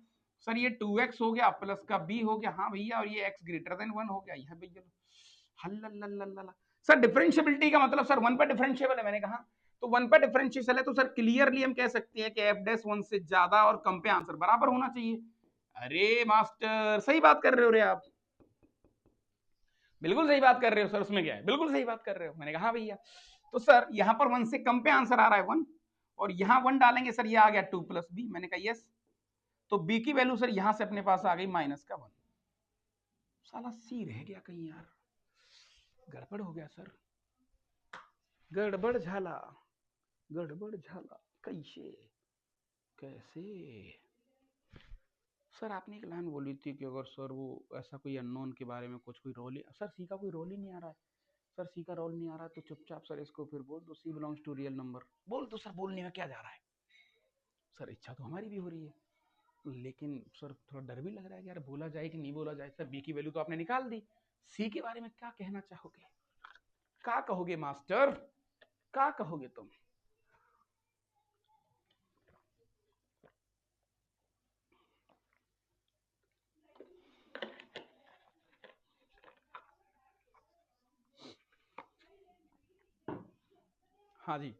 [SPEAKER 1] सर ये 2x हो गया प्लस का b हो गया, हाँ भैया, और ये x ग्रेटर देन 1 हो गया, यह भैया हल्ला। सर डिफरेंशिएबिलिटी का मतलब सर 1 पर डिफरेंशिएबल है, मैंने कहा तो 1 पर डिफरेंशिएबल है तो सर क्लियरली हम कह सकते हैं कि f डैश 1 से ज्यादा और कम पे आंसर बराबर होना चाहिए। अरे मास्टर सही बात कर रहे हो रे आप, बिल्कुल सही बात कर रहे हो सर, उसमें क्या है, बिल्कुल सही बात कर रहे हो। मैंने कहा भैया तो सर यहाँ पर 1 से कम पे आंसर आ रहा है 1 और यहाँ 1 डालेंगे सर, ये आ गया 2 + b। मैंने कहा यस, तो b की वैल्यू सर यहाँ से अपने पास आ गई -1। साला सी रह गया कहीं यार, गड़बड़ हो गया सर, गड़बड़ झाला, कैसे कैसे सर आपने एक लाइन बोली थी कि अगर सर वो ऐसा कोई अननोन के बारे में कुछ कोई रोल ही सर सी का कोई रोल ही नहीं आ रहा है सर सी का रोल नहीं आ रहा है तो चुपचाप सर इसको फिर बोल दो सी बिलोंग्स टू रियल नंबर बोल दो सर बोलने में क्या जा रहा है सर इच्छा तो हमारी भी हो रही है लेकिन सर थोड़ा डर भी लग रहा है कि यार बोला जाए कि नहीं बोला जाए सर बी की वैल्यू तो आपने निकाल दी सी के बारे में क्या कहना चाहोगे क्या कहोगे मास्टर क्या कहोगे तुम हाँ जी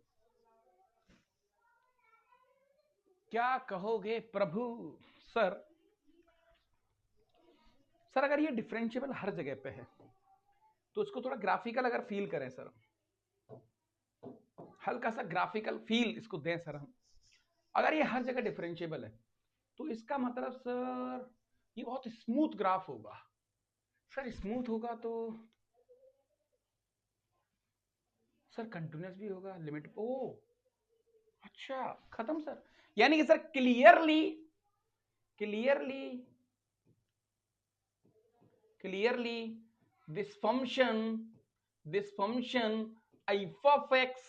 [SPEAKER 1] क्या कहोगे प्रभु सर सर अगर ये डिफरेंशिएबल हर जगह पे है तो उसको थोड़ा ग्राफिकल अगर फील करें सर हल्का सा ग्राफिकल फील इसको दें सर हम अगर ये हर जगह डिफरेंशिएबल है तो इसका मतलब सर ये बहुत स्मूथ ग्राफ होगा सर स्मूथ होगा तो सर कंटिन्यूस भी होगा लिमिट ओ अच्छा खत्म सर यानी कि sir clearly clearly clearly this function f of x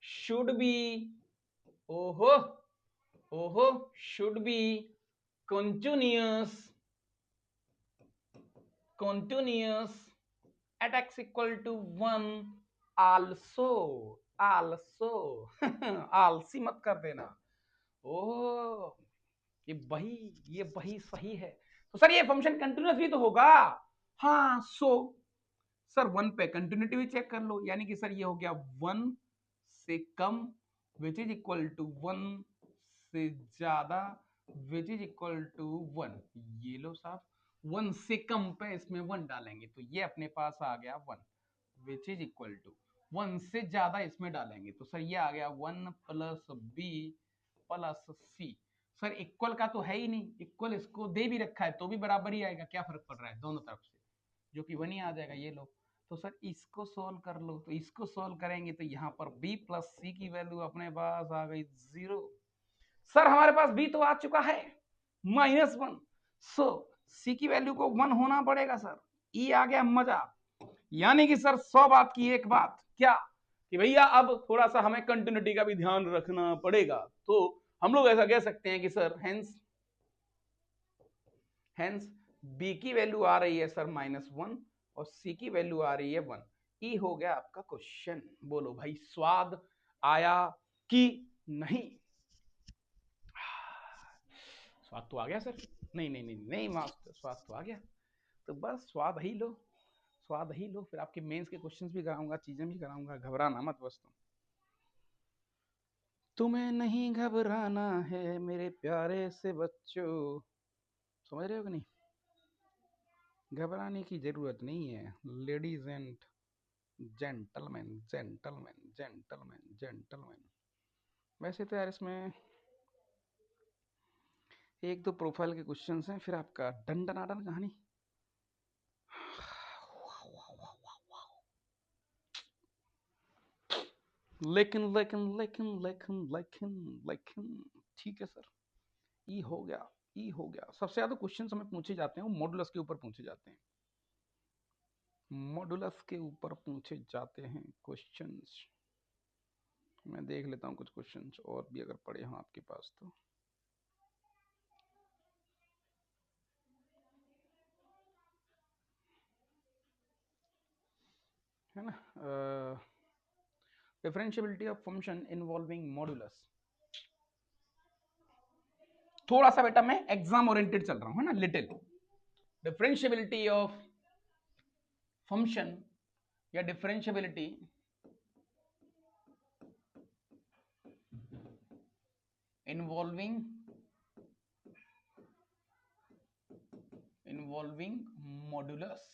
[SPEAKER 1] should be oh should be continuous at x equal to 1 also आलसी मत कर देना ओह ये वही सही है तो सर ये फंक्शन कंटिन्यूस भी तो होगा हाँ सर 1 पे कंटिन्यूटी भी चेक कर लो यानी कि सर ये हो गया 1 से कम विच इज इक्वल टू 1 से ज्यादा विच इज इक्वल टू 1 ये लो साहब 1 से कम पे इसमें 1 डालेंगे तो ये अपने पास आ गया 1 विच इज इक्वल टू 1 से ज्यादा इसमें डालेंगे तो सर ये आ गया 1 प्लस बी प्लस सी सर इक्वल का तो है ही नहीं इक्वल इसको दे भी रखा है तो भी बराबर ही आएगा क्या फर्क पड़ रहा है दोनों तरफ से जो कि 1 ही आ जाएगा ये लो तो सर इसको सोल्व कर लो तो इसको सोल्व करेंगे तो यहाँ पर b प्लस सी की वैल्यू अपने पास आ गई 0 सर हमारे पास b तो आ चुका है -1 सो c की वैल्यू को 1 होना पड़ेगा सर e आ गया मजा यानी कि सर 100 बात की एक बात क्या कि भैया अब थोड़ा सा हमें कंटिन्यूटी का भी ध्यान रखना पड़ेगा तो हम लोग ऐसा कह सकते हैं कि सर हेंस b की वैल्यू आ रही है सर -1 और c की वैल्यू आ रही है 1 ई हो गया आपका क्वेश्चन बोलो भाई स्वाद आया कि नहीं स्वाद तो आ गया सर नहीं मास्टर स्वाद तो आ गया तो बस स्वाद ही लो फिर आपके मेंस के क्वेश्चंस भी कराऊंगा चीजें भी कराऊंगा घबराना मत बस तुम्हें नहीं घबराना है मेरे प्यारे से बच्चों समझ रहे हो कि नहीं घबराने की जरूरत नहीं है लेडीज एंड जेंटलमैन वैसे तो यार इसमें एक दो प्रोफाइल के क्वेश्चंस हैं फिर आपका डंडनाडन कहानी लेकिन ठीक है सर ई हो गया सबसे ज्यादा क्वेश्चंस हमें पूछे जाते हैं वो मॉडुलस के ऊपर पूछे जाते हैं क्वेश्चंस मैं देख लेता हूँ कुछ क्वेश्चंस और भी अगर पड़े हों आपके पास तो है ना differentiability of function involving modulus थोड़ा सा बेटा मैं एग्जाम ओरिएंटेड चल रहा हूँ है ना लिटिल डिफरेंशियबिलिटी ऑफ फंक्शन या डिफरेंशियबिलिटी इन्वॉल्विंग मॉडुलस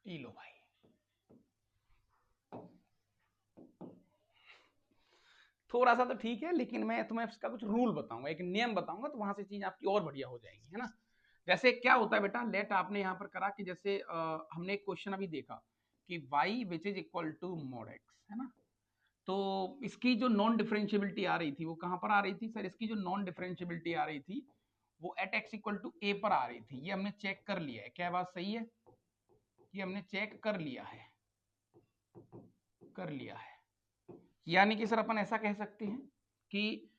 [SPEAKER 1] ई लो भाई थोड़ा सा तो ठीक है लेकिन मैं तुम्हें इसका कुछ रूल बताऊंगा एक नियम बताऊंगा तो वहां से चीज आपकी और बढ़िया हो जाएगी है ना जैसे क्या होता है बेटा लेट आपने यहाँ पर करा कि जैसे हमने एक क्वेश्चन अभी देखा कि y which is equal to mod x है ना तो इसकी जो नॉन डिफरेंशियबिलिटी आ रही थी वो कहां पर आ रही थी सर? इसकी जो नॉन डिफरेंशियबिलिटी आ रही थी वो eight X equal to A पर आ रही थी। ये हमने चेक कर लिया है, क्या बात सही है? ये हमने चेक कर लिया है, कर लिया है। यानी कि सर अपन ऐसा कह सकते हैं कि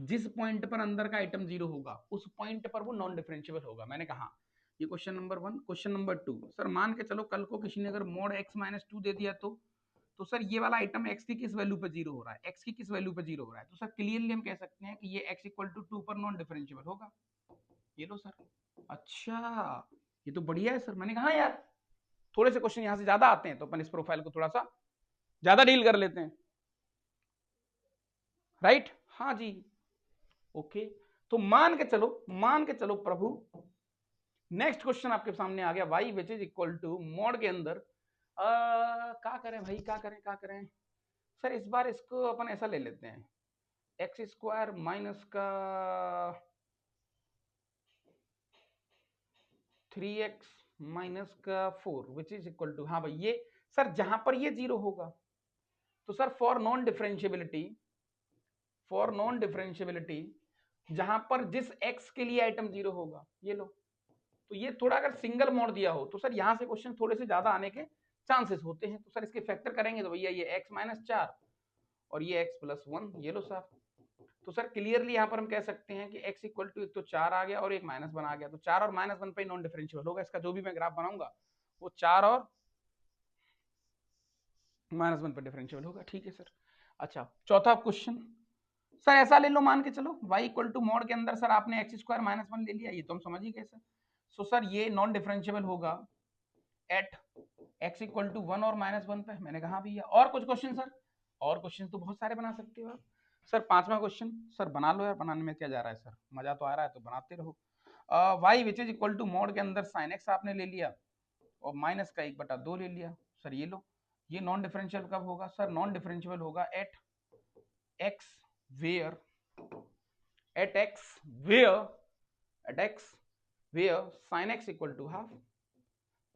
[SPEAKER 1] जिस पॉइंट पर अंदर का आइटम जीरो होगा उस पॉइंट पर वो नॉन डिफरेंशियबल होगा। मैंने कहा ये question number 1। Question number 2, sir मान के चलो कल को किसी ने अगर मोड x माइनस 2 दे दिया तो सर ये वाला आइटम x की किस वैल्यू पे जीरो हो रहा है? x की किस वैल्यू पे जीरो हो रहा है? तो सर क्लियरली हम कह सकते हैं कि ये x इक्वल टू 2 पर नॉन डिफरेंशियबल होगा। ये लो सर। अच्छा, ये तो बढ़िया है सर। मैंने कहा यार थोड़े से क्वेश्चन यहां से ज्यादा आते हैं तो अपन इस प्रोफाइल को थोड़ा सा ज्यादा डील कर लेते हैं, राइट? हाँ जी, ओके। तो मान के चलो प्रभु, नेक्स्ट क्वेश्चन आपके सामने आ गया y which is equal to mod के अंदर क्या करें भाई, क्या करें सर? इस बार इसको अपन ऐसा ले लेते हैं, एक्स स्क्वायर माइनस का 3x माइनस का 4 विच इज इक्वल टू, हाँ भाई ये सर जहां पर ये जीरो होगा तो सर फॉर नॉन डिफरेंशियबिलिटी जहां पर जिस x के लिए आइटम जीरो होगा, ये लो, तो ये थोड़ा अगर सिंगल मोड दिया हो तो सर यहां से क्वेश्चन थोड़े से ज्यादा आने के चांसेस होते हैं। तो सर इसके फैक्टर करेंगे तो भैया ये x माइनस 4 और ये x प्लस 1, ये लो साहब। तो सर क्लियरली यहाँ पर हम कह सकते हैं कि x इक्वल टू एक तो 4 आ गया और एक माइनस 1 आ गया, तो 4 और माइनस 1 पे नॉन डिफरेंशियल होगा। इसका जो भी मैं ग्राफ बनाऊंगा वो 4 और माइनस 1 पर डिफरेंशियल होगा। ठीक है सर। अच्छा, चौथा क्वेश्चन सर ऐसा ले लो, मान के चलो y इक्वल टू मॉड के अंदर सर आपने एक्स स्क्वायर माइनस 1 ले लिया, ये तो हम समझ ही गए सर। सो सर ये नॉन डिफरेंशियबल होगा एट x इक्वल टू 1 और माइनस 1 पे। मैंने कहा भैया और कुछ क्वेश्चन सर, और क्वेश्चन तो बहुत सारे बना सकते हो आप सर। पांचवा क्वेश्चन सर बना लो यार, बनाने में क्या जा रहा है सर, मजा तो आ रहा है तो बनाते रहो। y which is equal to mod के अंदर साइन x आपने ले लिया और माइनस का 1/2 ले लिया सर। ये लो, ये नॉन डिफरेंशियल कब होगा सर? नॉन डिफरेंशियल होगा at x where at x where at x where sine x equal to half.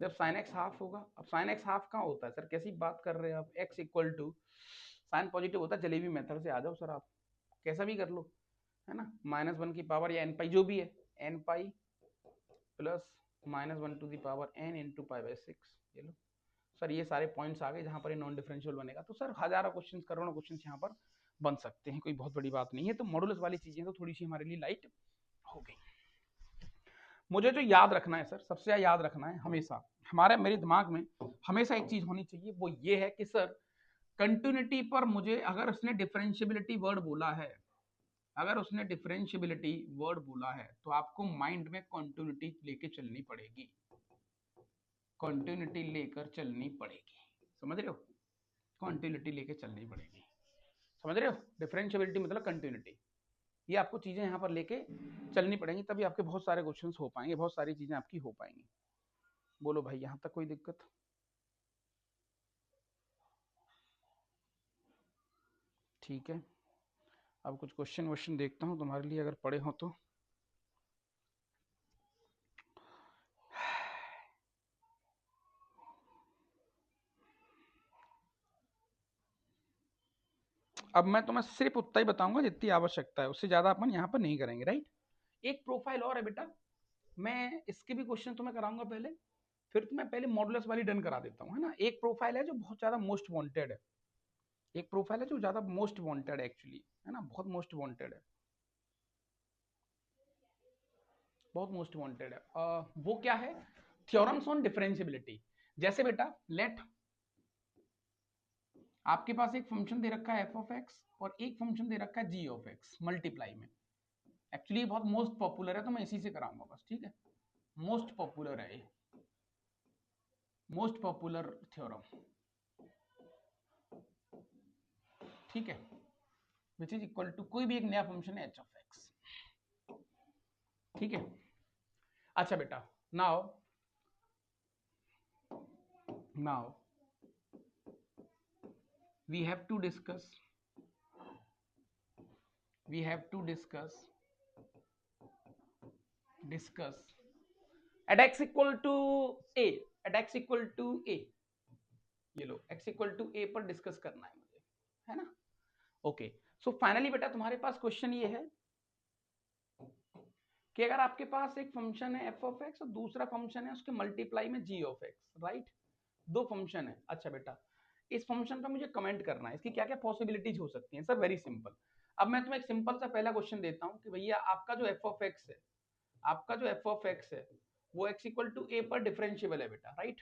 [SPEAKER 1] जब साइन एक्स हाफ होगा, अब साइन एक्स हाफ कहाँ होता है सर? कैसी बात कर रहे हैं आप? X equal to sine positive होता है, जलेबी मेथड से आ जाओ सर आप, कैसा भी कर लो, है ना? -1 की पावर या एन पाई जो भी है, N pi plus -1 to the power N into pi by 6। ये लो सर, ये सारे पॉइंट्स आ गए जहां पर ये नॉन डिफरेंशियल बनेगा। तो सर हजारों क्वेश्चन, करोड़ों क्वेश्चन यहाँ पर बन सकते हैं, कोई बहुत बड़ी बात नहीं है। तो मॉडुलस वाली चीजें तो थोड़ी सी हमारे लिए लाइट हो गई। मुझे जो याद रखना है सर, सबसे ज्यादा याद रखना है हमेशा, हमारे मेरे दिमाग में हमेशा एक चीज होनी चाहिए, वो ये है कि सर कंटिन्यूटी पर मुझे, अगर उसने डिफरेंशियबिलिटी वर्ड बोला है, अगर उसने डिफरेंशियबिलिटी वर्ड बोला है तो आपको माइंड में कंटिन्यूटी लेके चलनी पड़ेगी, कंटिन्यूटी लेकर चलनी पड़ेगी। समझ रहे हो? कंटिन्यूटी लेके चलनी पड़ेगी, समझ रहे हो? डिफरेंशियबिलिटी मतलब कंटिन्यूटी, ये आपको चीजें यहाँ पर लेके चलनी पड़ेंगी, तभी आपके बहुत सारे क्वेश्चंस हो पाएंगे, बहुत सारी चीजें आपकी हो पाएंगी। बोलो भाई, यहाँ तक कोई दिक्कत? ठीक है, अब कुछ क्वेश्चन देखता हूँ तुम्हारे लिए, अगर पढ़े हो तो। अब मैं तुम्हें सिर्फ उतना ही बताऊंगा जितनी आवश्यकता है, उससे ज्यादा अपन यहाँ पर नहीं करेंगे, राइट? एक प्रोफाइल और है बेटा, मैं इसके भी क्वेश्चन तुम्हें कराऊंगा पहले, फिर तुम्हें पहले मॉडुलस वाली डन करा देता हूँ, है ना? एक प्रोफाइल है जो बहुत ज्यादा मोस्ट वांटेड है, एक प्रोफाइल है जो ज्यादा मोस्ट वांटेड है एक्चुअली, है ना? बहुत मोस्ट वांटेड है, बहुत मोस्ट वांटेड है। वो क्या है? Theorems on differentiability. जैसे बेटा लेट आपके पास एक फंक्शन दे रखा है एफ ऑफ एक्स और एक फंक्शन दे रखा है जी ऑफ एक्स मल्टीप्लाई में। एक्चुअली बहुत मोस्ट पॉपुलर है तो मैं इसी से कराऊंगा बस, ठीक है? मोस्ट पॉपुलर है ये, मोस्ट पॉपुलर थ्योरम, ठीक है? विच इज इक्वल टू कोई भी एक नया फंक्शन है एच ऑफ एक्स, ठीक है? अच्छा बेटा, now now we have to discuss at x equal to a, at x equal to a, ये लो x equal to a पर डिस्कस करना है मुझे। है ना। ओके, सो फाइनली बेटा तुम्हारे पास क्वेश्चन ये है कि अगर आपके पास एक फंक्शन है एफ ऑफ एक्स और दूसरा फंक्शन है उसके मल्टीप्लाई में जी ऑफ एक्स, राइट, दो फंक्शन है। अच्छा बेटा, इस फंक्शन का मुझे कमेंट करना है, इसकी क्या क्या पॉसिबिलिटीज हो सकती हैं। सर वेरी सिंपल, अब मैं तुम्हें एक सिंपल सा पहला क्वेश्चन देता हूं कि भैया आपका जो एफ ऑफ एक्स है, आपका जो एफ ऑफ एक्स है वो एक्स इक्वल टू ए पर डिफरेंशिएबल है बेटा, राइट।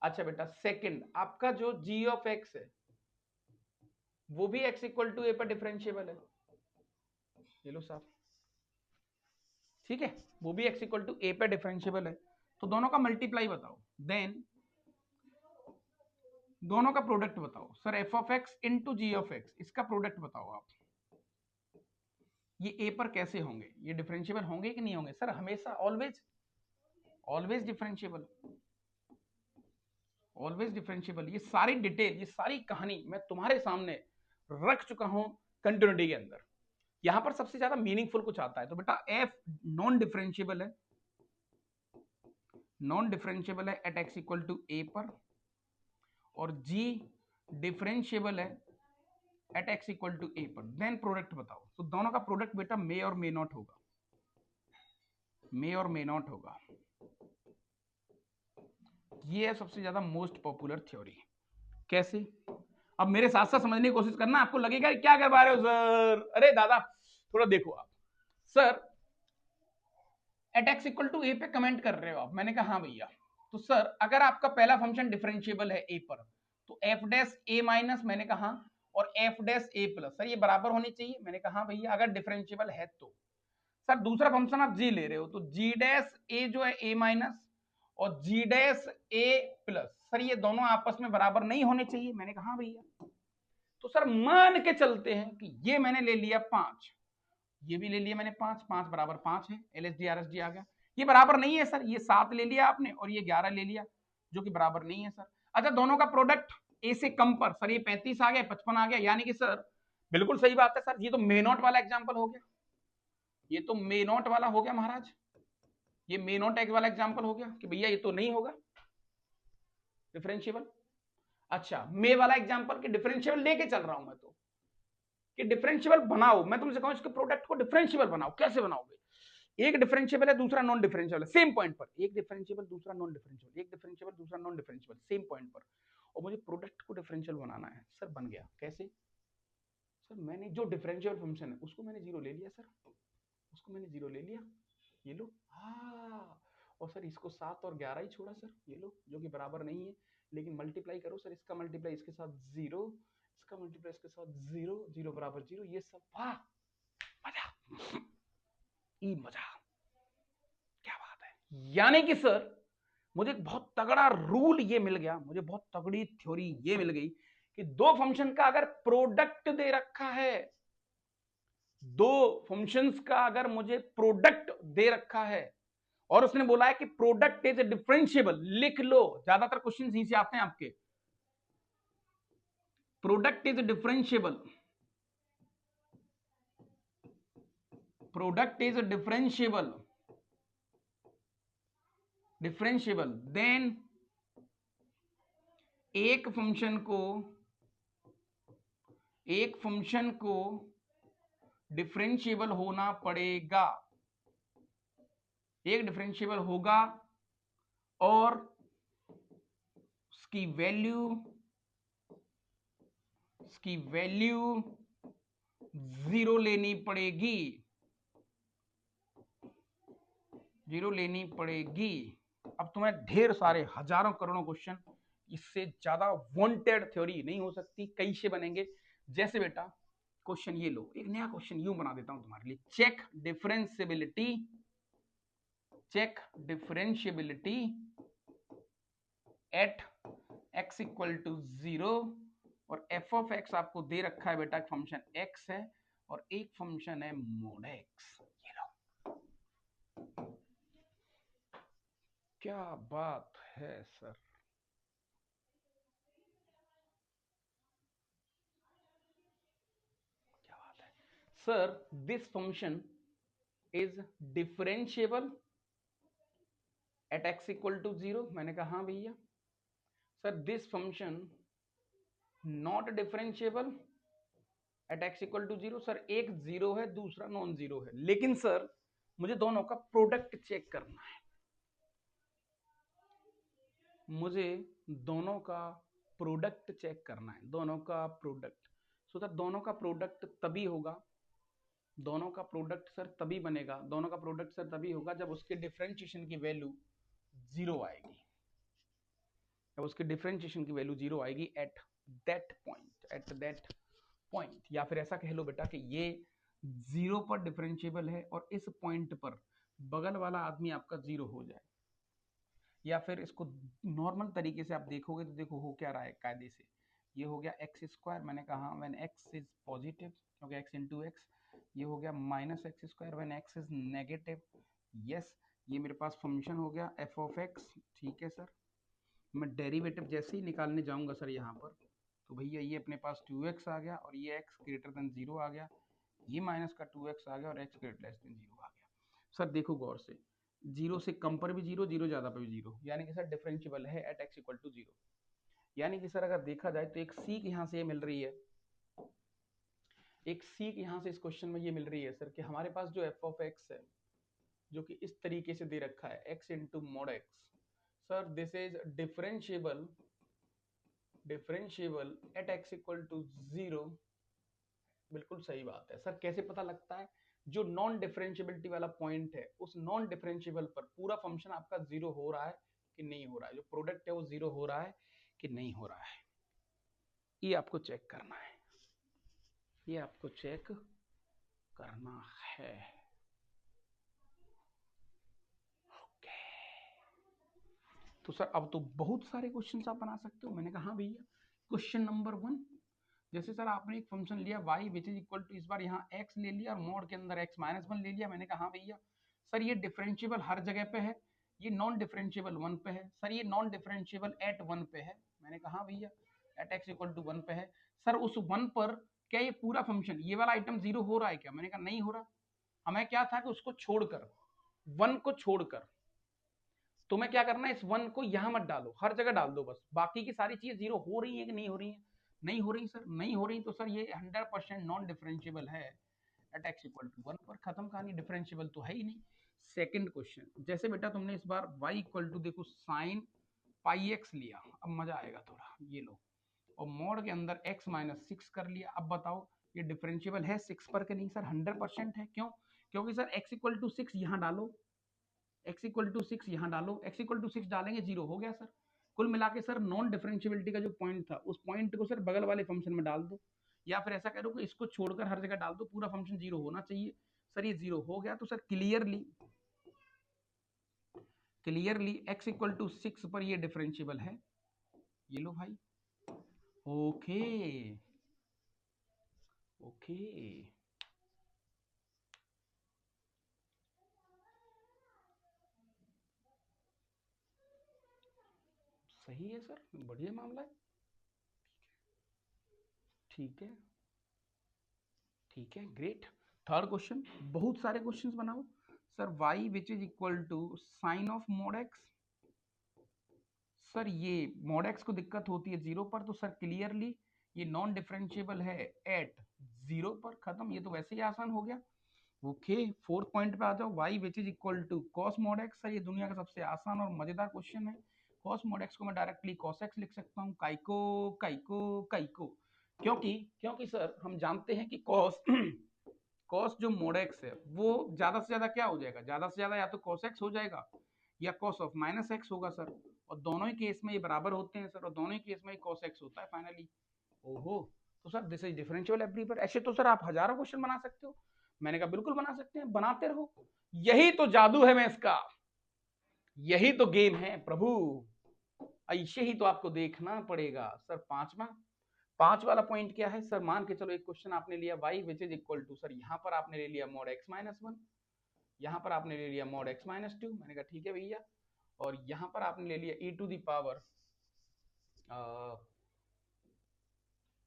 [SPEAKER 1] अच्छा बेटा, सेकंड आपका जो जी ऑफ एक्स है वो भी एक्स इक्वल टू ए पर डिफरेंशिएबल है, ये लो साहब, ठीक है, वो भी एक्स इक्वल टू ए पर डिफरेंशिएबल है। तो दोनों का मल्टीप्लाई बताओ, देन दोनों का प्रोडक्ट बताओ। Sir F of X into G of X, इसका प्रोडक्ट बताओ आप, ये ए पर कैसे होंगे, ये डिफरेंशिएबल होंगे कि नहीं होंगे। सर हमेशा always, always differentiable, always differentiable. ये सारी डिटेल, ये सारी कहानी मैं तुम्हारे सामने रख चुका हूं कंटिन्यूटी के अंदर। यहां पर सबसे ज्यादा मीनिंगफुल कुछ आता है तो बेटा एफ नॉन डिफरेंशिएबल है, नॉन डिफरेंशिएबल है at X equal to A पर, और जी डिफरेंशिएबल है at X equal to A पर। देन प्रोडक्ट बताओ। तो दोनों का प्रोडक्ट बेटा मे और मे नॉट होगा, मे और मे नॉट होगा। ये है सबसे ज्यादा मोस्ट पॉपुलर थ्योरी। कैसे, अब मेरे साथ साथ समझने की कोशिश करना, आपको लगेगा क्या करवा रहे हो सर, अरे दादा थोड़ा देखो आप। Sir at X equal to A पे कमेंट कर रहे हो आप, मैंने कहा हाँ भैया। तो सर अगर आपका पहला फंक्शन डिफरेंशिएबल है ए पर, तो एफ डैश ए माइनस, मैंने कहा, और F dash A plus, sir ये बराबर होनी चाहिए, मैंने कहा हाँ भैया अगर डिफरेंशिएबल है तो। सर दूसरा फंक्शन आप जी ले रहे हो, तो जी डैश ए जो है ए माइनस और जी डैश ए प्लस, सर ये दोनों आपस में बराबर नहीं होने चाहिए, मैंने कहा हाँ भैया। तो सर मान के चलते हैं कि ये मैंने ले लिया 5, ये भी ले लिया मैंने 5, 5 बराबर 5 है, एलएसडी आरएसडी आ गया। ये बराबर नहीं है सर, ये 7 ले लिया आपने और ये 11 ले लिया, जो कि बराबर नहीं है सर। अच्छा दोनों का प्रोडक्ट ए से कम पर, सर ये 35 आ गया, 55 आ गया, यानी कि सर बिल्कुल सही बात है सर, ये तो मे नॉट वाला एग्जाम्पल हो गया, ये तो मे नॉट वाला हो गया महाराज, ये मे नॉट एक्स वाला एग्जाम्पल हो गया कि भैया ये तो नहीं होगा डिफरेंशिएबल। अच्छा मे वाला एग्जाम्पल कि डिफरेंशिएबल लेके चल रहा हूं मैं, तो कि डिफरेंशिएबल बनाओ, मैं तुमसे कहूं इसके प्रोडक्ट को डिफरेंशिएबल बनाओ, कैसे बनाओगे। एक डिफरेंशिएबल है दूसरा नॉन डिफरेंशिएबल है, सेम पॉइंट पर, एक डिफरेंशिएबल दूसरा नॉन डिफरेंशिएबल, एक डिफरेंशिएबल दूसरा नॉन डिफरेंशिएबल, सेम पॉइंट पर, और मुझे प्रोडक्ट को डिफरेंशियल बनाना है। सर बन गया कैसे, सर मैंने जो डिफरेंशियल फंक्शन है उसको मैंने जीरो ले लिया सर, उसको मैंने जीरो ले लिया, ये लो हाँ, और सर इसको 7 और 11 ही छोड़ा सर, ये लो, जो कि बराबर नहीं है, लेकिन मल्टीप्लाई करो सर, इसका मल्टीप्लाई इसके साथ जीरो, इसका मल्टीप्लाई इसके साथ जीरो, जीरो बराबर जीरो, ये सब वाह मजा, ई मजा, क्या बात है। यानी कि सर मुझे बहुत तगड़ा रूल ये मिल गया, मुझे बहुत तगड़ी थ्योरी ये मिल गई कि दो फंक्शन का अगर प्रोडक्ट दे रखा है, दो फंक्शंस का अगर मुझे प्रोडक्ट दे रखा है और उसने बोला है कि प्रोडक्ट इज डिफरेंशिएबल, लिख लो, ज्यादातर क्वेश्चन यहीं से आते हैं आपके, product is differentiable, product is differentiable, differentiable, then एक फंक्शन को, एक फंक्शन को डिफरेंशिएबल होना पड़ेगा, एक डिफरेंशिएबल होगा और उसकी वैल्यू, उसकी वैल्यू जीरो लेनी पड़ेगी, जीरो लेनी पड़ेगी। अब तुम्हें ढेर सारे हजारों करोड़ों क्वेश्चन, इससे ज्यादा वांटेड थ्योरी नहीं हो सकती, कैसे बनेंगे। जैसे बेटा क्वेश्चन ये लो, एक नया क्वेश्चन यूं बना देता हूं तुम्हारे लिए, check differentiability, check differentiability at X equal to zero, और एफ ऑफ एक्स आपको दे रखा है बेटा, एक फंक्शन एक्स है और एक फंक्शन है मोड एक्स, ये लो, क्या बात है सर, क्या बात है sir, this function is differentiable at X equal to zero, मैंने कहा हाँ भैया। Sir this function not differentiable at X equal to zero. Sir एक जीरो है, दूसरा नॉन जीरो है, लेकिन सर मुझे दोनों का प्रोडक्ट चेक करना है। मुझे दोनों का प्रोडक्ट चेक करना है, दोनों का प्रोडक्ट। सो दैट दोनों का प्रोडक्ट तभी होगा, दोनों का प्रोडक्ट सर तभी बनेगा, दोनों का प्रोडक्ट सर तभी होगा जब उसके डिफरेंशिएशन की वैल्यू जीरो आएगी, जब उसके डिफरेंशिएशन की वैल्यू जीरो आएगी eight that point, eight that point. या फिर ऐसा कह लो बेटा कि ये जीरो पर डिफरेंशिएबल है और इस पॉइंट पर बगल वाला आदमी आपका जीरो हो जाए। या फिर इसको नॉर्मल तरीके से आप देखोगे तो देखो हो क्या रहा है कायदे से। ये हो गया एक्स स्क्वायर, मैंने कहा व्हेन एक्स इज पॉजिटिव, क्योंकि एक्स इंटू एक्स। ये हो गया minus x square when x is negative. Yes, ये मेरे पास फंक्शन हो गया एफ ऑफ एक्स। ठीक है सर, मैं डेरिवेटिव जैसे ही निकालने जाऊंगा सर यहाँ पर, तो भैया ये अपने पास 2x आ गया और ये x ग्रेटर देन जीरो आ गया, ये माइनस का 2x आ गया और x ग्रेटर देन जीरो आ गया। सर देखो गौर से, जीरो से कम पर भी जीरो, जीरो ज्यादा पर भी जीरो, यानी कि सर डिफरेंशिएबल है at x equal to zero. यानी कि सर अगर देखा जाए तो एक सीख यहाँ से ये मिल रही है, एक सीख यहाँ से इस क्वेश्चन में ये मिल रही है सर कि हमारे पास जो एफ ऑफ एक्स है, जो कि इस तरीके से दे रखा है x into mod X, sir this is differentiable, differentiable at x equal to zero. बिल्कुल सही बात है सर। कैसे पता लगता है? जो नॉन डिफरेंशिएबिलिटी वाला पॉइंट है, उस नॉन डिफरेंशिएबल पर पूरा फंक्शन आपका जीरो हो रहा है कि नहीं हो रहा है, जो प्रोडक्ट है वो जीरो हो रहा है कि नहीं हो रहा है, ये आपको चेक करना है, ये आपको चेक करना है। ओके, तो सर अब तो बहुत सारे क्वेश्चन आप बना सकते हो। मैंने कहा हाँ भैया, क्वेश्चन नंबर 1, जैसे सर आपने एक फंक्शन लिया y which is equal to, इस बार यहाँ x ले लिया और मोड के अंदर x माइनस वन ले लिया। मैंने कहा हाँ भैया सर ये डिफरेंशिएबल हर जगह पे है, ये नॉन डिफरेंशिएबल वन पे है। सर ये नॉन डिफरेंशिएबल एट वन पे है। मैंने कहा हाँ भैया at x equal to one पे है। सर उस वन पर क्या ये पूरा फंक्शन, ये वाला आइटम जीरो हो रहा है क्या? मैंने कहा नहीं हो रहा। हमें क्या था कि उसको छोड़कर, वन को छोड़कर तुम्हें क्या करना है, इस वन को यहां मत डालो, हर जगह डाल दो बस। बाकी की सारी चीजें जीरो हो रही है कि नहीं हो रही है? नहीं हो रही सर, नहीं हो रही, तो सर ये 100% नॉन डिफरेंशिएबल है at X equal to one पर। खत्म कहानी, डिफरेंशिएबल तो है ही नहीं। सेकंड क्वेश्चन, जैसे बेटा तुमने इस बार y इक्वल टू देखो साइन पाई एक्स लिया, अब मजा आएगा थोड़ा, ये लो, और मोड के अंदर x माइनस सिक्स कर लिया। अब बताओ ये डिफरेंशिएबल है सिक्स पर कि नहीं? सर 100% है। क्यों? क्योंकि sir x equal to six यहाँ डालो, x इक्वल टू सिक्स यहाँ डालो, x इक्वल टू सिक्स डालेंगे जीरो हो गया सर। कुल मिला के सर नॉन डिफरेंशिएबिलिटी का जो पॉइंट था, उस पॉइंट को सर बगल वाले फंक्शन में डाल दो, या फिर ऐसा करो कि इसको छोड़कर हर जगह डाल दो, पूरा फंक्शन जीरो होना चाहिए। सर ये जीरो हो गया, तो sir clearly, clearly x equal to six पर ये डिफरेंशिएबल है। ये लो भाई, ओके ओके। सही है सर, बढ़िया मामला है। ठीक है, ठीक है, ग्रेट। थर्ड क्वेश्चन, बहुत सारे क्वेश्चंस बनाओ। Sir y which is equal to sine of mod X. Sir ये मोड एक्स को दिक्कत होती है जीरो पर, तो सर क्लियरली ये नॉन डिफरेंशिएबल है एट जीरो पर। खत्म, ये तो वैसे ही आसान हो गया। ओके, फोर्थ पॉइंट पे आ जाओ, y which is equal to cos mod x। सर ये दुनिया का सबसे आसान और मजेदार क्वेश्चन है। cos mod x को मैं डायरेक्टली cos x लिख सकता हूँ, काइको काइको काइको। क्योंकि क्योंकि सर हम जानते हैं कि cos cos जो mod x है वो ज्यादा से ज्यादा क्या हो जाएगा, ज्यादा से ज्यादा या तो cos x हो जाएगा या cos ऑफ माइनस x होगा सर, और दोनों ही केस में ये बराबर होते हैं सर, और दोनों ही केस में cos x होता है फाइनली। ओहो, तो sir this is differential everywhere. ऐसे तो सर आप हजारों क्वेश्चन बना सकते हो। मैंने कहा बिल्कुल बना सकते हैं, बनाते रहो, यही तो जादू है मैथ्स का, यही तो गेम है प्रभु, ऐसे ही तो आपको देखना पड़ेगा। सर पांचवा, पांच वाला पॉइंट क्या है सर? मान के चलो एक क्वेश्चन आपने लिया y which is equal to, sir यहाँ पर आपने ले लिया मोड x माइनस वन, यहाँ पर आपने ले लिया मोड x माइनस टू। मैंने कहा ठीक है भैया, और यहाँ पर आपने ले लिया e to the power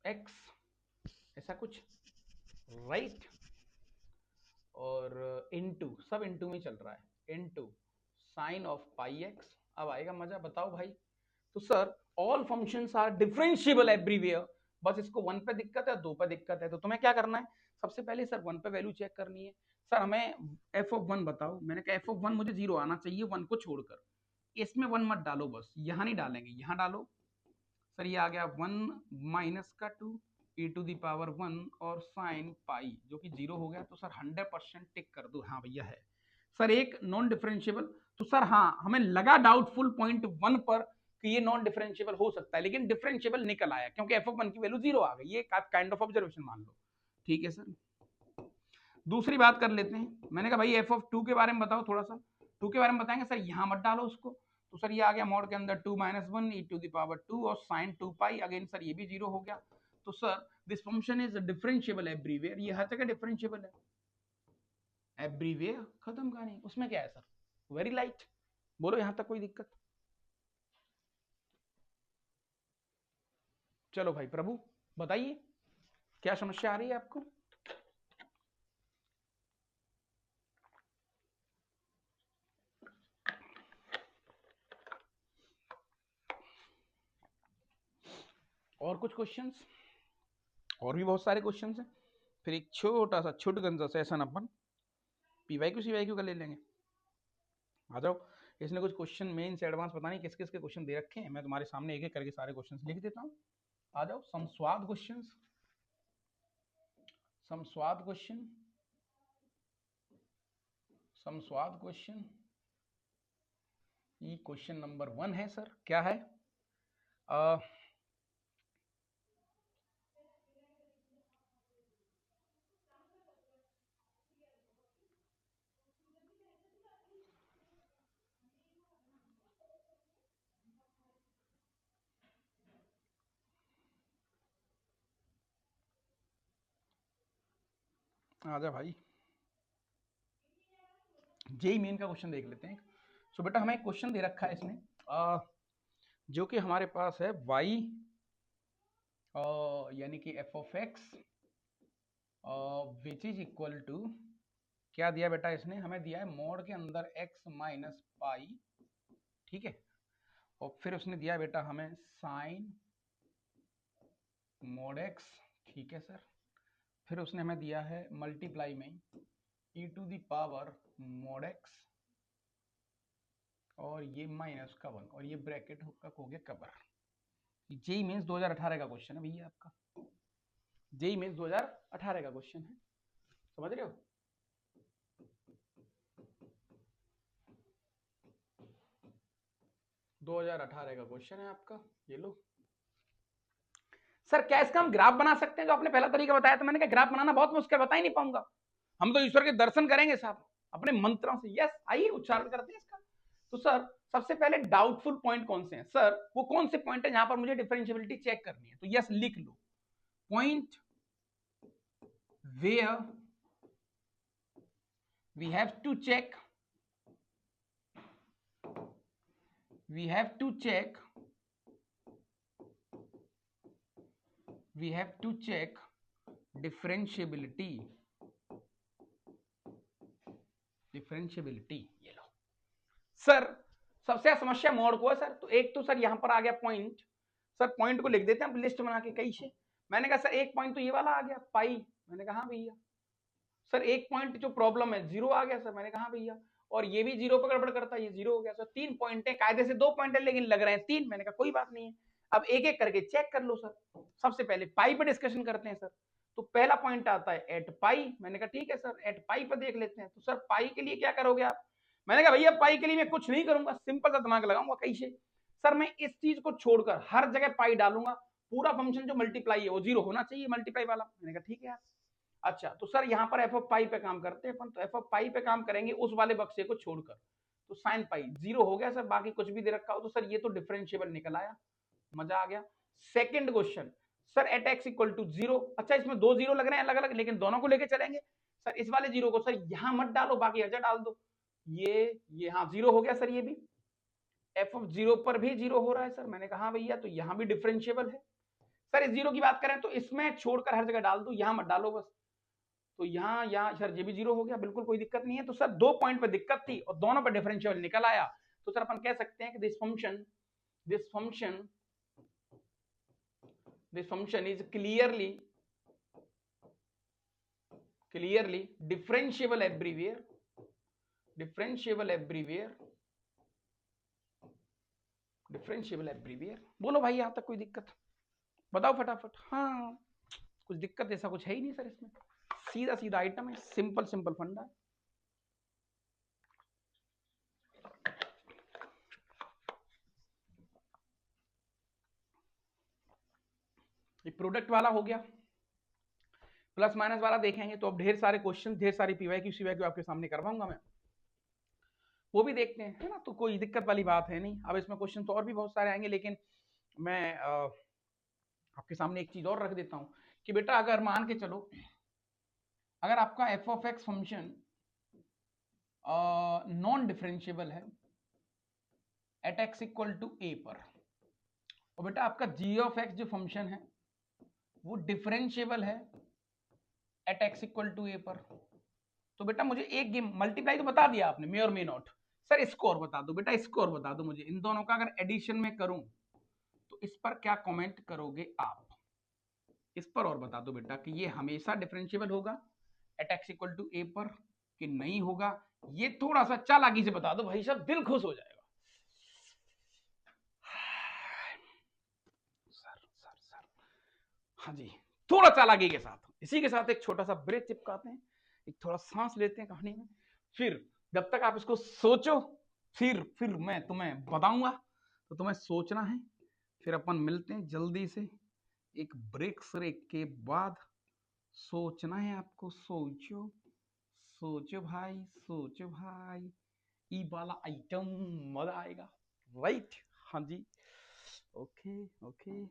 [SPEAKER 1] x, ऐसा कुछ, राइट। और इनटू, सब इनटू में चल रहा है, into sine of pi X. अब आएगा मजा, बताओ भाई। तो sir all functions are differentiable everywhere, बस इसको 1 पे दिक्कत है, 2 पे दिक्कत है। तो तुम्हें क्या करना है, सबसे पहले सर 1 पे वैल्यू चेक करनी है। सर हमें एफ ऑफ 1 बताओ। मैंने कहा एफ ऑफ 1 मुझे 0 आना चाहिए 1 को छोड़कर। इसमें 1 मत डालो, बस यहाँ नहीं डालेंगे, यहाँ डालो। सर ये आ गया 1 माइनस का 2 e टू दी पावर 1 और साइन पाई जो कि 0 हो गया। तो सर 100% टिक कर दो, हाँ भैया है। सर एक नॉन डिफरेंशिएबल, तो सर हाँ हमें लगा डाउटफुल पॉइंट 1 पर कि ये नॉन डिफरेंशिएबल हो सकता है, लेकिन डिफरेंशिएबल निकल आया क्योंकि एफ ऑफ 1 की वैल्यू 0 आ गई। ये काइंड ऑफ ऑब्जर्वेशन मान लो, ठीक है सर। दूसरी बात कर लेते हैं। मैंने कहा भाई एफ ऑफ 2 के बारे में बताओ थोड़ा सा। 2 के बारे में बताएंगे सर, यहां मत डालो उसको। तो सर ये आ गया मॉड के अंदर 2 minus 1 e to the power 2 और साइन 2 पाई। अगेन सर ये भी 0 हो गया। तो sir this function is differentiable everywhere, ये हर जगह डिफरेंशिएबल है एवरीवेयर, खत्म कहानी। उसमें क्या है सर, वेरी लाइट। बोलो यहां तक कोई दिक्कत? चलो भाई प्रभु बताइए क्या समस्या आ रही है आपको। और कुछ क्वेश्चंस? और भी बहुत सारे क्वेश्चंस हैं। फिर एक छोटा सा छुटगन सा सेशन अपन पीवाईक्यू सीवाईक्यू का ले लेंगे। आ जाओ। इसने कुछ क्वेश्चन मेन से एडवांस पता नहीं किस किस के क्वेश्चन दे रखे हैं, मैं तुम्हारे सामने एक एक करके सारे क्वेश्चन लिख देता हूँ। आ जाओ। समस्वाद क्वेश्चन, समस्वाद क्वेश्चन, समस्वाद क्वेश्चन। ये क्वेश्चन नंबर 1 है सर, क्या है? आजा भाई, जेई मेन का क्वेश्चन देख लेते हैं। सो बेटा हमें एक क्वेश्चन दे रखा है इसमें, जो कि हमारे पास है y यानी कि F of X which is equal to, क्या दिया बेटा इसने हमें दिया है मोड के अंदर x माइनस पाई, ठीक है। और फिर उसने दिया बेटा हमें साइन मोड x, ठीक है सर। फिर उसने हमें दिया है मल्टीप्लाई में e to the power mod x और ये माइनस का 1 और ये ब्रैकेट का हो गया कवर। जेई मीन्स 2018 का क्वेश्चन है भैया आपका, जेई मीन्स 2018 का क्वेश्चन है, समझ रहे हो? दो 2018 का क्वेश्चन है आपका, ये लो। सर क्या इसका हम ग्राफ बना सकते हैं जो आपने पहला तरीका बताया था? मैंने कहा ग्राफ बनाना बहुत मुश्किल, बता ही नहीं पाऊंगा। हम तो ईश्वर के दर्शन करेंगे साहब अपने मंत्रों से। यस आइए उच्चारण करते हैं इसका। तो सर सबसे पहले डाउटफुल पॉइंट कौन से हैं सर, वो कौन से पॉइंट है जहां पर मुझे डिफरेंशिएबिलिटी चेक करनी है? तो यस लिख लो, point where we have to check, we have to check differentiability, ये लो सर। सबसे समस्या मोड को है सर। तो एक तो सर यहां पर आ गया पॉइंट, सर पॉइंट को लिख देते हैं लिस्ट बना के कई से। मैंने कहा सर एक पॉइंट तो ये वाला आ गया पाई, मैंने कहा हाँ भैया। सर एक पॉइंट जो प्रॉब्लम है 0 आ गया सर, मैंने कहा हाँ भैया। और ये भी 0 पर गड़बड़ करता है, ये 0 हो गया सर। 3 पॉइंट है, कायदे से 2 पॉइंट है लेकिन लग रहे हैं 3, मैंने कहा कोई बात नहीं है। अब एक एक करके चेक कर लो सर। सबसे पहले पाई पे डिस्कशन करते हैं सर। तो पहला पॉइंट आता है एट पाई, मैंने कहा ठीक है सर एट पाई पर देख लेते हैं। तो सर पाई के लिए क्या करोगे आप? मैंने कहा भैया पाई के लिए मैं कुछ नहीं करूंगा, सिंपल सा दिमाग लगाऊंगा कैसे। सर मैं इस चीज को छोड़कर हर जगह पाई डालूंगा, पूरा फंक्शन जो मल्टीप्लाई है वो 0 होना चाहिए मल्टीप्लाई वाला। मैंने कहा ठीक है यार। अच्छा तो सर यहाँ पर एफ ऑफ पाई पे काम करते हैं अपन। तो एफ ऑफ पाई पे काम करेंगे उस वाले बक्से को छोड़कर। तो साइन पाई 0 हो गया सर, बाकी कुछ भी दे रखा हो। तो सर ये तो डिफरेंशिएबल निकल आया, मजा आ गया। Second question, sir at X equal to 0। अच्छा इसमें 2 0 लग रहे हैं अलग अलग, लेकिन दोनों को लेके चलेंगे। सर इस वाले 0 को सर यहाँ मत डालो, बाकी हर डाल दो। ये हाँ 0 हो गया सर। ये भी एफ ऑफ 0 पर भी 0 हो रहा है सर, मैंने कहा भैया तो यहाँ भी डिफरेंशिएबल है। सर इस 0 की बात करें तो इसमें छोड़कर हर जगह डाल दो, यहाँ मत डालो बस। तो यहाँ सर ये भी 0 हो गया, बिल्कुल कोई दिक्कत नहीं है। तो सर 2 पॉइंट पे दिक्कत थी और दोनों पे डिफरेंशियल निकल आया। तो सर अपन कह सकते हैं कि this function this function is clearly differentiable everywhere, बोलो भाई यहां तक कोई दिक्कत बताओ फटाफट। हाँ, कुछ दिक्कत ऐसा कुछ है ही नहीं सर इसमें, सीधा सीधा आइटम है, सिंपल सिंपल फंडा है। ये प्रोडक्ट वाला हो गया, प्लस माइनस वाला देखेंगे तो अब ढेर सारे क्वेश्चन, ढेर सारी पीवाईक्यू सीवाईक्यू आपके सामने करवाऊंगा मैं, वो भी देखते हैं, है ना, तो कोई दिक्कत वाली बात है नहीं। अब इसमें क्वेश्चन तो और भी बहुत सारे आएंगे, लेकिन मैं आपके सामने एक चीज और रख देता हूं कि बेटा अगर मान के चलो, अगर आपका F of x function non differentiable है at X equal to A पर, और बेटा आपका जी ऑफ एक्स जो फंक्शन है वो डिफरेंशिएबल है at X equal to A पर, तो बेटा मुझे एक गेम मल्टीप्लाई तो बता दिया आपने, मे और मे नॉट, सर स्कोर बता दो बेटा, स्कोर बता दो मुझे इन दोनों का, अगर एडिशन में करूं तो इस पर क्या कमेंट करोगे आप, इस पर और बता दो बेटा कि ये हमेशा डिफरेंशिएबल होगा at X equal to A पर कि नहीं होगा, ये थोड़ा सा चालाकी से बता दो भाई साहब, दिल खुश हो जाएगा। सर हाँ जी, थोड़ा चालाकी के साथ, इसी के साथ एक छोटा सा ब्रेक चिपकाते हैं, एक थोड़ा सांस लेते हैं कहानी में, फिर जब तक आप इसको सोचो फिर मैं तुम्हें बताऊंगा, तो तुम्हें सोचना है, फिर अपन मिलते हैं जल्दी से एक ब्रेक श्रेक के बाद। सोचना है आपको, सोचो सोचो भाई, सोचो भाई, ई वाला आइटम मजा आएगा, राइट। हाँ जी, ओके ओके।